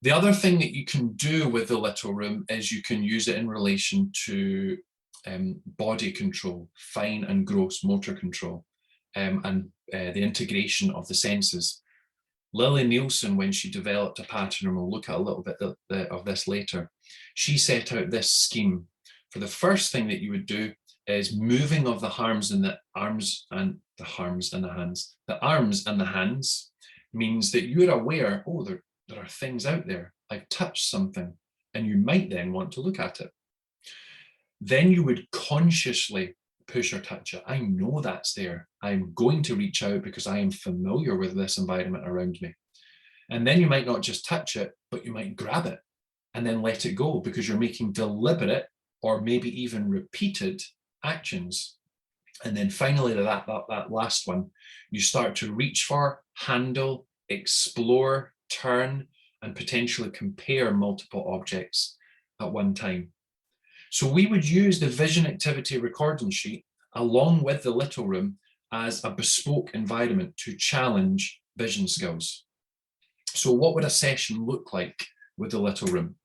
The other thing that you can do with the little room is you can use it in relation to body control, fine and gross motor control, and the integration of the senses. Lily Nielsen, when she developed a pattern, and we'll look at a little bit of this later, she set out this scheme. For the first thing that you would do is moving of the arms and the hands. The arms and the hands means that you're aware, oh, there are things out there. I've touched something, and you might then want to look at it. Then you would consciously push or touch it. I know that's there. I'm going to reach out because I am familiar with this environment around me. And then you might not just touch it, but you might grab it and then let it go because you're making deliberate or maybe even repeated actions. And then finally, that last one, you start to reach for, handle, explore, turn, and potentially compare multiple objects at one time. So we would use the vision activity recording sheet along with the little room as a bespoke environment to challenge vision skills. So what would a session look like with the little room?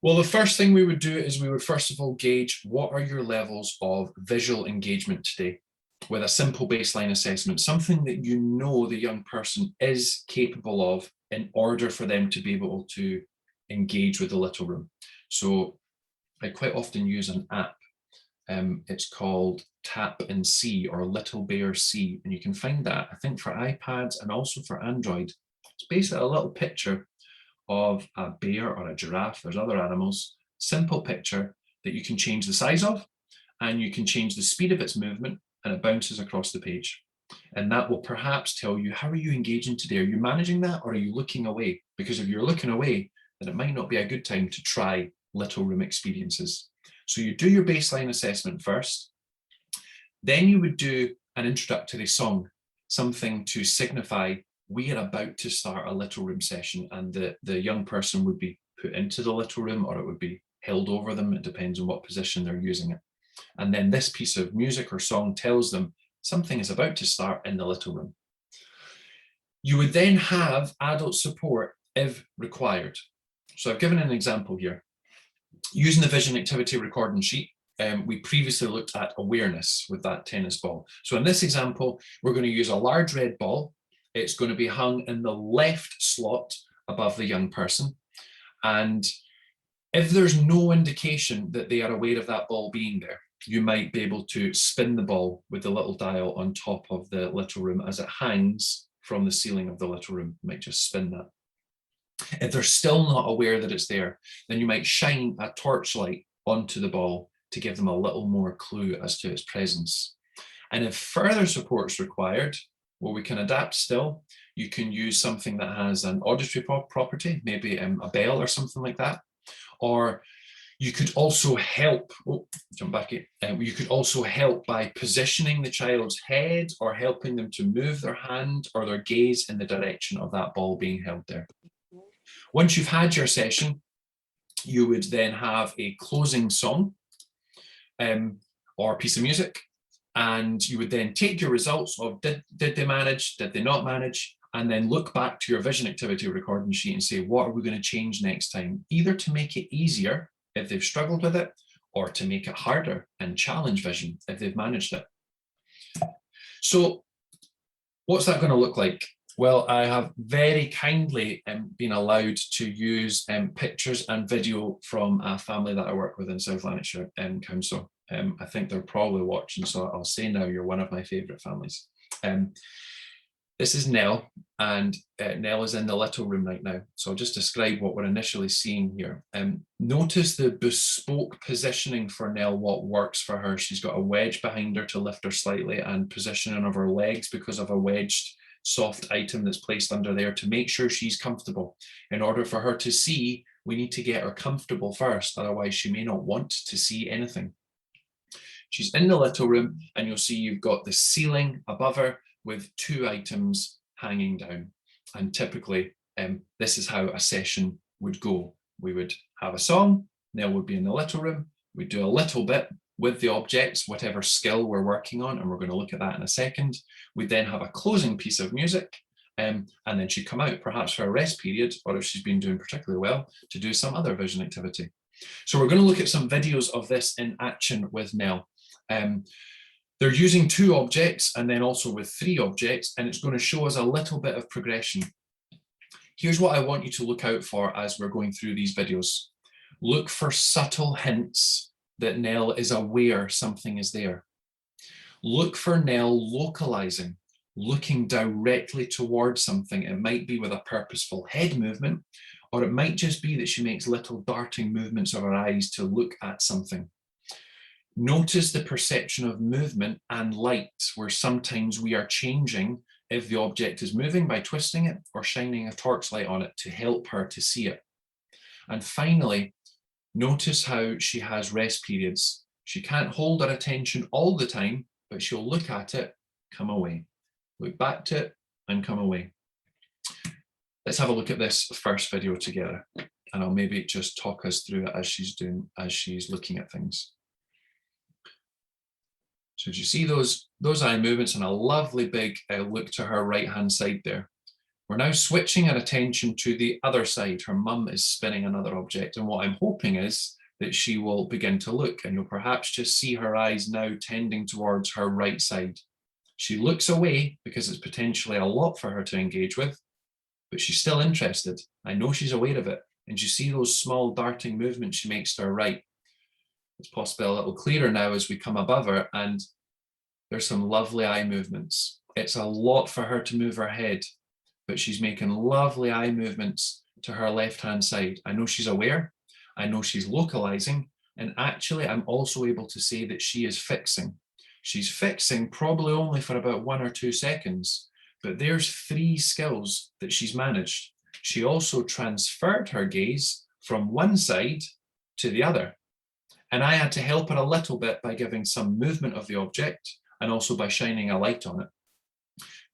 Well, the first thing we would do is we would first of all gauge what are your levels of visual engagement today with a simple baseline assessment, something that you know the young person is capable of in order for them to be able to engage with the little room. So I quite often use an app It's called Tap and See, or Little Bear See, and you can find that, I think, for iPads and also for Android. It's basically a little picture of a bear or a giraffe. There's other animals. Simple picture that you can change the size of, and you can change the speed of its movement, and it bounces across the page. And that will perhaps tell you, how are you engaging today? Are you managing that, or are you looking away? Because if you're looking away, then it might not be a good time to try little room experiences. So you do your baseline assessment first. Then you would do an introductory song, something to signify we are about to start a little room session, and the young person would be put into the little room, or it would be held over them. It depends on what position they're using it. And then this piece of music or song tells them something is about to start in the little room. You would then have adult support if required. So I've given an example here. Using the vision activity recording sheet, we previously looked at awareness with that tennis ball. So in this example, we're going to use a large red ball. It's going to be hung in the left slot above the young person. And if there's no indication that they are aware of that ball being there, you might be able to spin the ball with the little dial on top of the little room as it hangs from the ceiling of the little room. You might just spin that. If they're still not aware that it's there, then you might shine a torchlight onto the ball to give them a little more clue as to its presence. And if further support is required, well, we can adapt still. You can use something that has an auditory property, maybe a bell or something like that. Or you could also help, you could also help by positioning the child's head, or helping them to move their hand or their gaze in the direction of that ball being held there. Once you've had your session, you would then have a closing song or piece of music, and you would then take your results of did they manage, did they not manage, and then look back to your vision activity recording sheet and say, what are we going to change next time? Either to make it easier if they've struggled with it, or to make it harder and challenge vision if they've managed it. So what's that going to look like? Well, I have very kindly been allowed to use pictures and video from a family that I work with in South Lanarkshire Council. I think they're probably watching, so I'll say now, you're one of my favourite families. This is Nell, and Nell is in the little room right now. So I'll just describe what we're initially seeing here. Notice the bespoke positioning for Nell, what works for her. She's got a wedge behind her to lift her slightly, and positioning of her legs because of a wedged soft item that's placed under there to make sure she's comfortable. In order for her to see, we need to get her comfortable first, otherwise she may not want to see anything. She's in the little room, and you'll see you've got the ceiling above her with two items hanging down. And typically, this is how a session would go. We would have a song, Nell would be in the little room, we'd do a little bit with the objects, whatever skill we're working on, and we're going to look at that in a second. We'd then have a closing piece of music, and then she'd come out, perhaps for a rest period, or if she's been doing particularly well, to do some other vision activity. So we're going to look at some videos of this in action with Nell. They're using two objects and then also with three objects, and it's going to show us a little bit of progression. Here's what I want you to look out for as we're going through these videos. Look for subtle hints that Nell is aware something is there. Look for Nell localizing, looking directly towards something. It might be with a purposeful head movement, or it might just be that she makes little darting movements of her eyes to look at something. Notice the perception of movement and light, where sometimes we are changing if the object is moving by twisting it or shining a torchlight on it to help her to see it. And finally, notice how she has rest periods. She can't hold her attention all the time, but she'll look at it, come away, look back to it, and come away. Let's have a look at this first video together, and I'll maybe just talk us through it as she's looking at things. So as you see those eye movements and a lovely big look to her right-hand side there. We're now switching our attention to the other side. Her mum is spinning another object, and what I'm hoping is that she will begin to look, and you'll perhaps just see her eyes now tending towards her right side. She looks away because it's potentially a lot for her to engage with, but she's still interested. I know she's aware of it, and you see those small darting movements she makes to her right. It's possibly a little clearer now as we come above her, and there's some lovely eye movements. It's a lot for her to move her head, but she's making lovely eye movements to her left-hand side. I know she's aware, I know she's localizing, and actually I'm also able to say that she is fixing. She's fixing probably only for about 1 or 2 seconds, but there's 3 skills that she's managed. She also transferred her gaze from one side to the other. And I had to help her a little bit by giving some movement of the object and also by shining a light on it.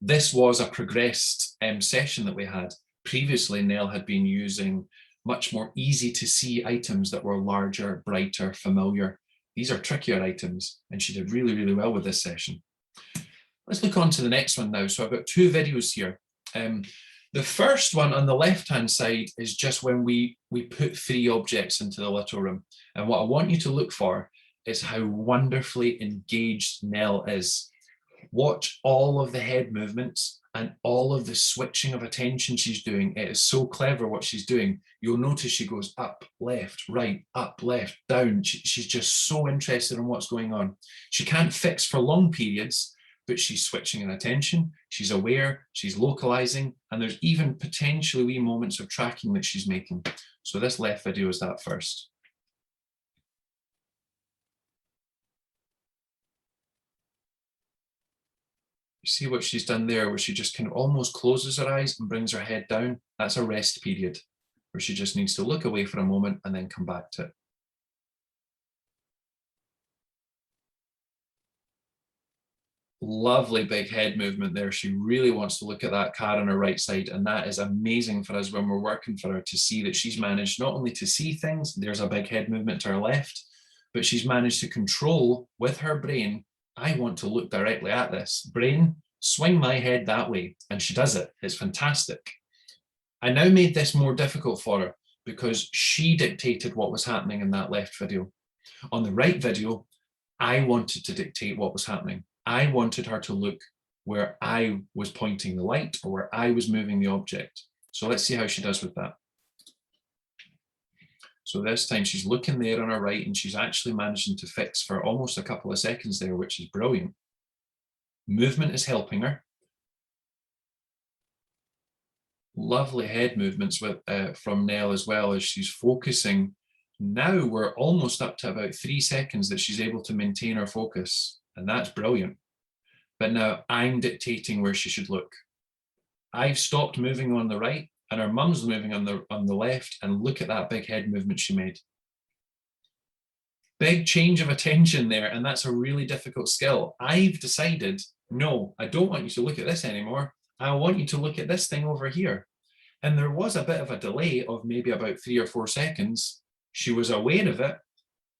This was a progressed session that we had. Previously, Nell had been using much more easy to see items that were larger, brighter, familiar. These are trickier items, and she did really, really well with this session. Let's look on to the next one now. So I've got 2 videos here. The first one on the left-hand side is just when we put 3 objects into the little room. And what I want you to look for is how wonderfully engaged Nell is. Watch all of the head movements and all of the switching of attention she's doing. It is so clever what she's doing. You'll notice she goes up, left, right, up, left, down. She's just so interested in what's going on. She can't fix for long periods, but she's switching in attention, she's aware, she's localizing, and there's even potentially wee moments of tracking that she's making. So this left video is that first. You see what she's done there, where she just kind of almost closes her eyes and brings her head down? That's a rest period, where she just needs to look away for a moment and then come back to it. Lovely big head movement there. She really wants to look at that car on her right side, and that is amazing for us when we're working for her to see that she's managed not only to see things, there's a big head movement to her left, but she's managed to control with her brain, I want to look directly at this. Brain, swing my head that way, and she does it. It's fantastic. I now made this more difficult for her because she dictated what was happening in that left video. On the right video, I wanted to dictate what was happening. I wanted her to look where I was pointing the light or where I was moving the object. So let's see how she does with that. So this time she's looking there on her right and she's actually managing to fix for almost a couple of seconds there, which is brilliant. Movement is helping her. Lovely head movements with, from Nell as well as she's focusing. Now we're almost up to about 3 seconds that she's able to maintain her focus. And that's brilliant. But now I'm dictating where she should look. I've stopped moving on the right and her mum's moving on the left, and look at that big head movement she made. Big change of attention there, and that's a really difficult skill. I've decided, no, I don't want you to look at this anymore. I want you to look at this thing over here. And there was a bit of a delay of maybe about 3 or 4 seconds. She was aware of it,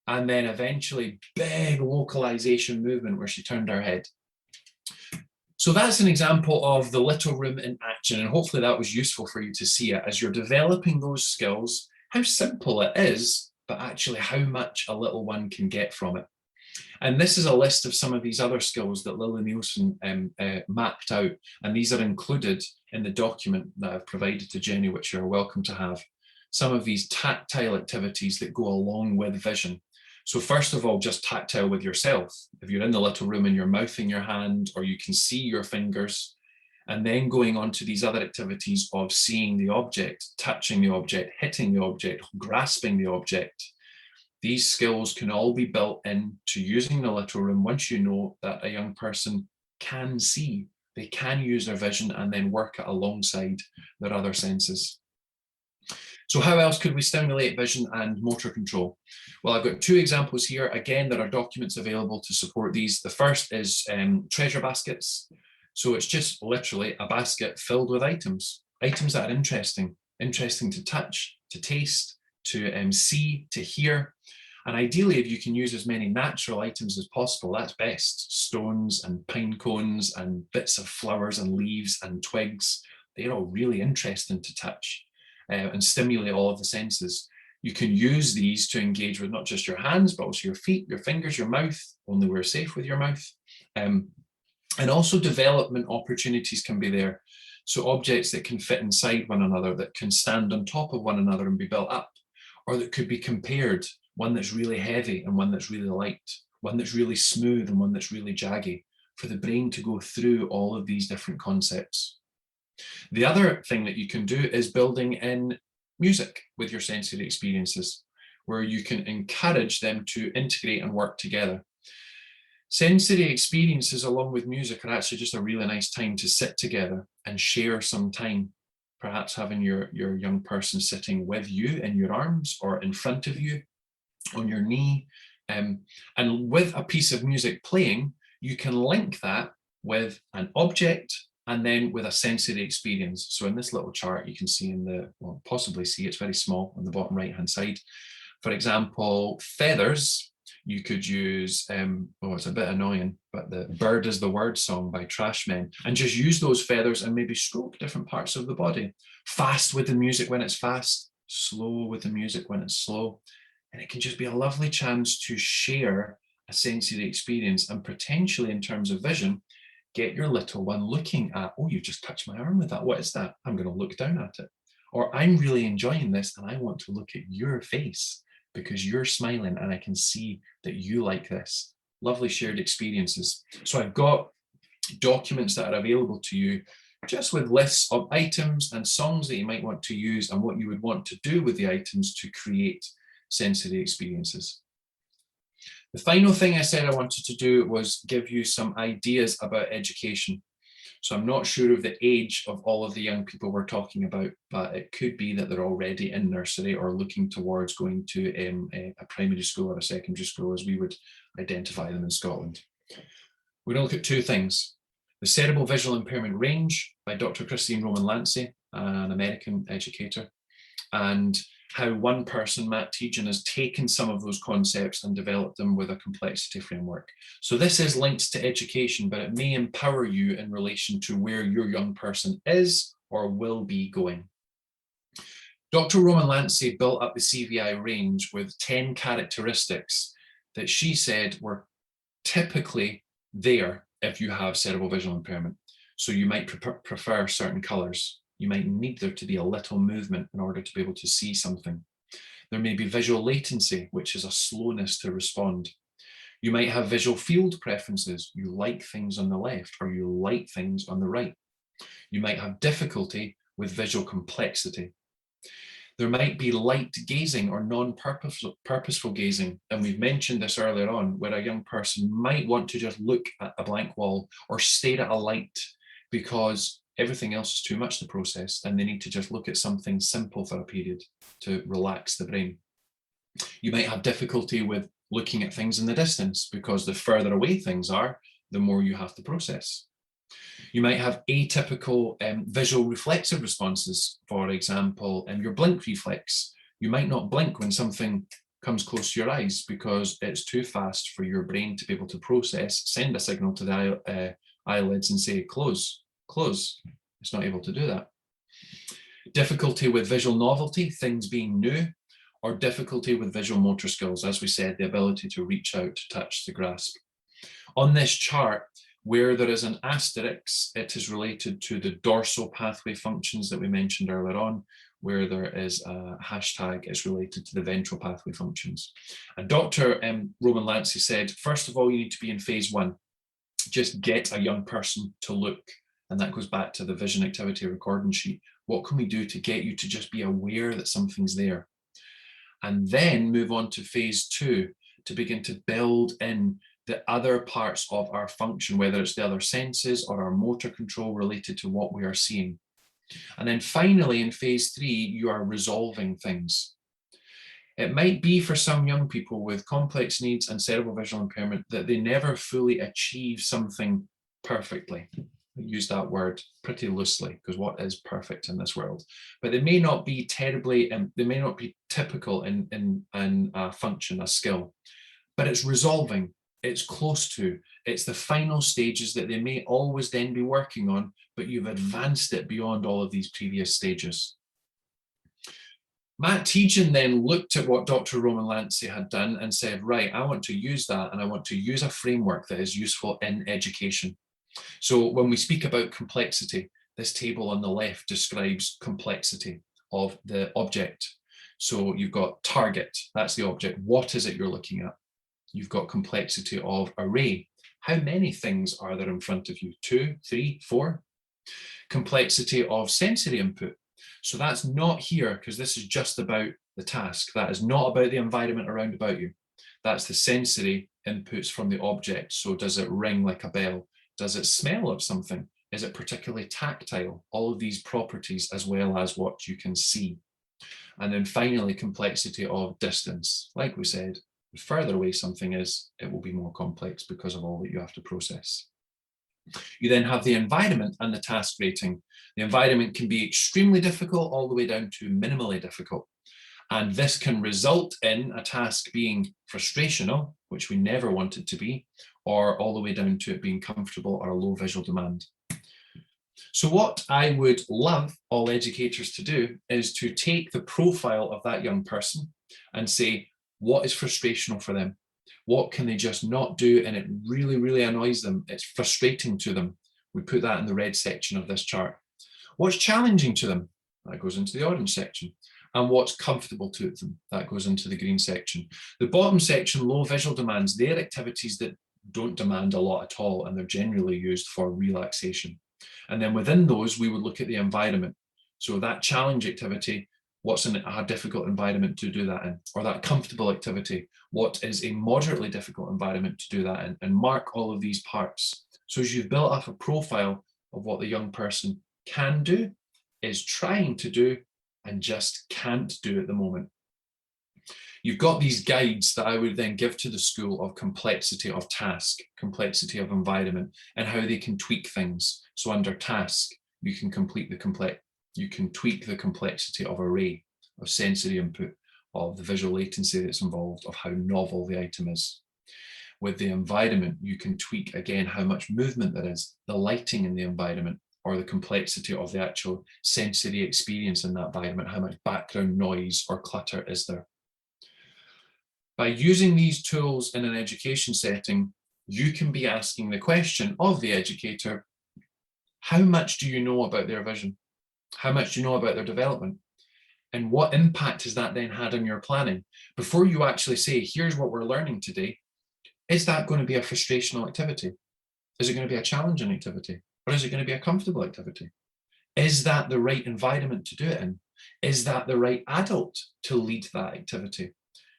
and then eventually big localization movement where she turned her head. So that's an example of the little room in action, and hopefully that was useful for you to see it as you're developing those skills, how simple it is, but actually how much a little one can get from it. And this is a list of some of these other skills that Lily Nielsen mapped out, and these are included in the document that I've provided to Jenny, which you're welcome to have. Some of these tactile activities that go along with vision. So first of all, just tactile with yourself. If you're in the little room and you're mouthing your hand, or you can see your fingers, and then going on to these other activities of seeing the object, touching the object, hitting the object, grasping the object. These skills can all be built into using the little room once you know that a young person can see. They can use their vision and then work it alongside their other senses. So how else could we stimulate vision and motor control? Well, I've got 2 examples here. Again, there are documents available to support these. The first is treasure baskets. So it's just literally a basket filled with items that are interesting to touch, to taste, to see, to hear. And ideally, if you can use as many natural items as possible, that's best. Stones and pine cones and bits of flowers and leaves and twigs, they're all really interesting to touch. And stimulate all of the senses. You can use these to engage with not just your hands, but also your feet, your fingers, your mouth, only we're safe with your mouth. And also development opportunities can be there. So objects that can fit inside one another, that can stand on top of one another and be built up, or that could be compared, one that's really heavy and one that's really light, one that's really smooth and one that's really jaggy, for the brain to go through all of these different concepts. The other thing that you can do is building in music with your sensory experiences, where you can encourage them to integrate and work together. Sensory experiences along with music are actually just a really nice time to sit together and share some time, perhaps having your young person sitting with you in your arms or in front of you on your knee. And with a piece of music playing, you can link that with an object and then with a sensory experience. So in this little chart, you can see well, possibly see, it's very small on the bottom right-hand side. For example, feathers, you could use, oh, it's a bit annoying, but the Bird is the Word song by Trashmen, and just use those feathers and maybe stroke different parts of the body. Fast with the music when it's fast, slow with the music when it's slow. And it can just be a lovely chance to share a sensory experience, and potentially in terms of vision, get your little one looking at, oh, you just touched my arm with that. What is that? I'm going to look down at it. Or I'm really enjoying this and I want to look at your face because you're smiling and I can see that you like this. Lovely shared experiences. So I've got documents that are available to you just with lists of items and songs that you might want to use and what you would want to do with the items to create sensory experiences. The final thing I said I wanted to do was give you some ideas about education. So I'm not sure of the age of all of the young people we're talking about, but it could be that they're already in nursery or looking towards going to a primary school or a secondary school, as we would identify them in Scotland. We're going to look at two things. The Cerebral Visual Impairment Range by Dr. Christine Roman-Lancey, an American educator, and how one person, Matt Tejan, has taken some of those concepts and developed them with a complexity framework. So this is linked to education, but it may empower you in relation to where your young person is or will be going. Dr. Roman-Lancey built up the CVI range with 10 characteristics that she said were typically there if you have cerebral visual impairment. So you might prefer certain colors. You might need there to be a little movement in order to be able to see something. There may be visual latency, which is a slowness to respond. You might have visual field preferences. You like things on the left or you like things on the right. You might have difficulty with visual complexity. There might be light gazing or non-purposeful gazing. And we've mentioned this earlier on, where a young person might want to just look at a blank wall or stare at a light because everything else is too much to process and they need to just look at something simple for a period to relax the brain. You might have difficulty with looking at things in the distance because the further away things are, the more you have to process. You might have atypical visual reflexive responses. For example, your blink reflex. You might not blink when something comes close to your eyes because it's too fast for your brain to be able to process, send a signal to the eyelids and say, close, close. It's not able to do that. Difficulty with visual novelty, things being new, or difficulty with visual motor skills. As we said, the ability to reach out, to touch, to grasp. On this chart, where there is an asterisk, it is related to the dorsal pathway functions that we mentioned earlier on. Where there is a hashtag, it's related to the ventral pathway functions. And Dr. Roman-Lancey said, first of all, you need to be in phase 1. Just get a young person to look. And that goes back to the vision activity recording sheet. What can we do to get you to just be aware that something's there? And then move on to phase 2 to begin to build in the other parts of our function, whether it's the other senses or our motor control related to what we are seeing. And then finally, in phase 3, you are resolving things. It might be for some young people with complex needs and cerebral visual impairment that they never fully achieve something perfectly. I use that word pretty loosely because what is perfect in this world? But they may not be terribly, they may not be typical in a function, a skill, but it's resolving. It's close to, it's the final stages that they may always then be working on, but you've advanced it beyond all of these previous stages. Matt Tejan then looked at what Dr. Roman-Lancey had done and said, right, I want to use that and I want to use a framework that is useful in education. So when we speak about complexity, this table on the left describes complexity of the object. So you've got target, that's the object. What is it you're looking at? You've got complexity of array. How many things are there in front of you? 2, 3, 4? Complexity of sensory input. So that's not here because this is just about the task. That is not about the environment around about you. That's the sensory inputs from the object. So does it ring like a bell? Does it smell of something? Is it particularly tactile? All of these properties as well as what you can see. And then finally, complexity of distance. Like we said, the further away something is, it will be more complex because of all that you have to process. You then have the environment and the task rating. The environment can be extremely difficult all the way down to minimally difficult. And this can result in a task being frustrational, which we never want it to be, or all the way down to it being comfortable or a low visual demand. So what I would love all educators to do is to take the profile of that young person and say, what is frustrational for them? What can they just not do? And it really, really annoys them. It's frustrating to them. We put that in the red section of this chart. What's challenging to them? That goes into the orange section. And what's comfortable to them? That goes into the green section. The bottom section, low visual demands, they're activities that don't demand a lot at all, and they're generally used for relaxation. And then within those, we would look at the environment. So that challenge activity, what's a difficult environment to do that in? Or that comfortable activity, what is a moderately difficult environment to do that in? And mark all of these parts. So as you've built up a profile of what the young person can do, is trying to do, and just can't do at the moment. You've got these guides that I would then give to the school of complexity of task, complexity of environment, and how they can tweak things. So under task, you can tweak the complexity of array, of sensory input, of the visual latency that's involved, of how novel the item is. With the environment, you can tweak again how much movement there is, the lighting in the environment, or the complexity of the actual sensory experience in that environment, how much background noise or clutter is there. By using these tools in an education setting, you can be asking the question of the educator, how much do you know about their vision? How much do you know about their development? And what impact has that then had on your planning? Before you actually say, here's what we're learning today, is that going to be a frustrational activity? Is it going to be a challenging activity? Or is it going to be a comfortable activity? Is that the right environment to do it in? Is that the right adult to lead that activity?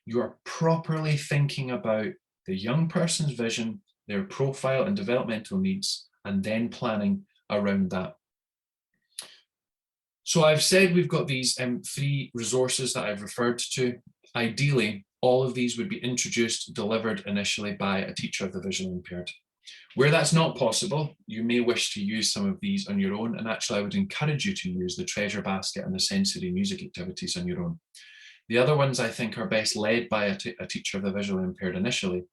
You are properly thinking about the young person's vision, their profile and developmental needs, and then planning around that. So I've said we've got these 3 resources that I've referred to. Ideally, all of these would be introduced, delivered initially by a teacher of the visually impaired. Where that's not possible, you may wish to use some of these on your own, and actually I would encourage you to use the treasure basket and the sensory music activities on your own. The other ones I think are best led by a teacher of the visually impaired initially,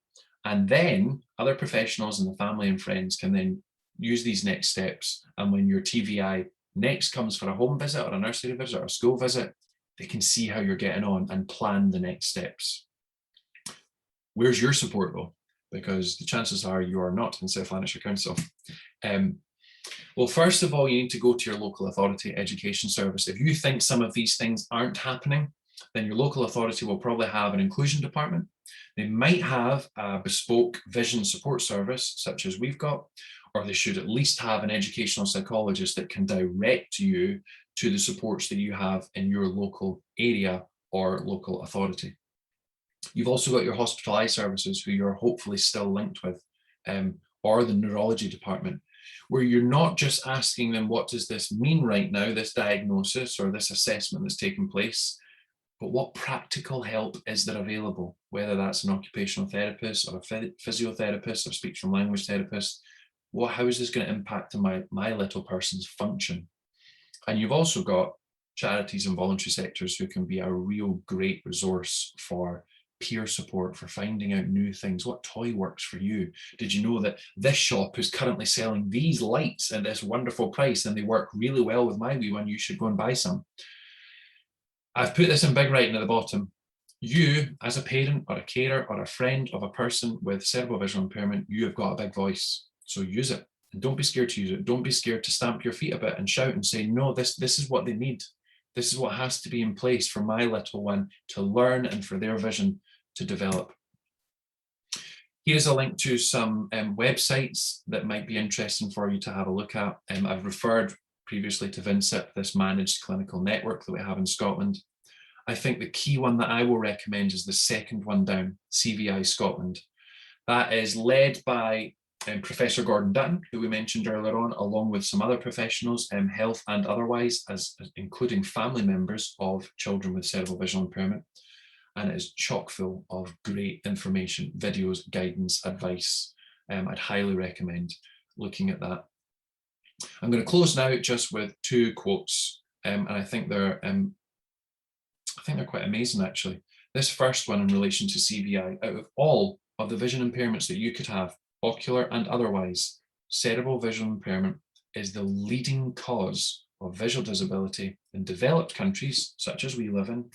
and then other professionals and the family and friends can then use these next steps, and when your TVI next comes for a home visit or a nursery visit or a school visit, they can see how you're getting on and plan the next steps. Where's your support though? Because the chances are you are not in South Lanarkshire Council. Well, first of all, you need to go to your local authority education service. If you think some of these things aren't happening, then your local authority will probably have an inclusion department. They might have a bespoke vision support service, such as we've got, or they should at least have an educational psychologist that can direct you to the supports that you have in your local area or local authority. You've also got your hospital eye services, who you're hopefully still linked with, or the neurology department, where you're not just asking them, what does this mean right now, this diagnosis or this assessment that's taking place, but what practical help is there available, whether that's an occupational therapist or a physiotherapist or speech and language therapist. Well, how is this going to impact on my little person's function? And you've also got charities and voluntary sectors who can be a real great resource for peer support, for finding out new things. What toy works for you? Did you know that this shop is currently selling these lights at this wonderful price and they work really well with my wee one? You should go and buy some. I've put this in big writing at the bottom. You, as a parent or a carer or a friend of a person with cerebral visual impairment, you have got a big voice. So use it, and don't be scared to use it. Don't be scared to stamp your feet a bit and shout and say, no, this is what they need. This is what has to be in place for my little one to learn and for their vision to develop. Here's a link to some websites that might be interesting for you to have a look at. I've referred previously to VINSIP, this managed clinical network that we have in Scotland. I think the key one that I will recommend is the second one down, CVI Scotland. That is led by Professor Gordon Dutton, who we mentioned earlier on, along with some other professionals, health and otherwise, including family members of children with cerebral visual impairment. And it is chock full of great information, videos, guidance, advice. I'd highly recommend looking at that. I'm going to close now just with two quotes, and I think they're quite amazing actually. This first one in relation to CVI, out of all of the vision impairments that you could have, ocular and otherwise, cerebral visual impairment is the leading cause of visual disability in developed countries, such as we live in,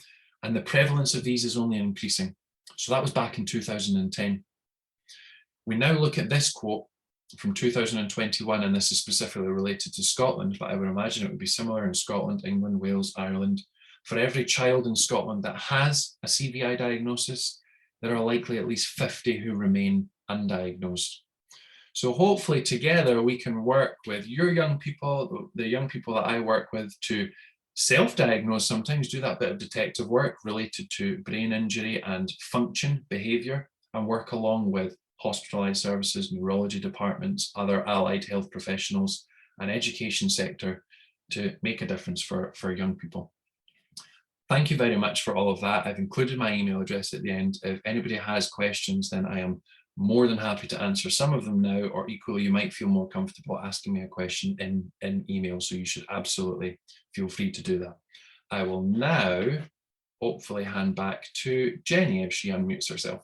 and the prevalence of these is only increasing. So that was back in 2010. We now look at this quote from 2021, and this is specifically related to Scotland, but I would imagine it would be similar in Scotland, England, Wales, Ireland. For every child in Scotland that has a CVI diagnosis, there are likely at least 50 who remain undiagnosed. So hopefully together we can work with your young people, the young people that I work with, to self-diagnose sometimes, do that bit of detective work related to brain injury and function, behaviour, and work along with hospitalised services, neurology departments, other allied health professionals, and education sector to make a difference for young people. Thank you very much for all of that. I've included my email address at the end. If anybody has questions, then I am more than happy to answer some of them now, or equally you might feel more comfortable asking me a question in email, so you should absolutely feel free to do that. I will now hopefully hand back to Jenny if she unmutes herself.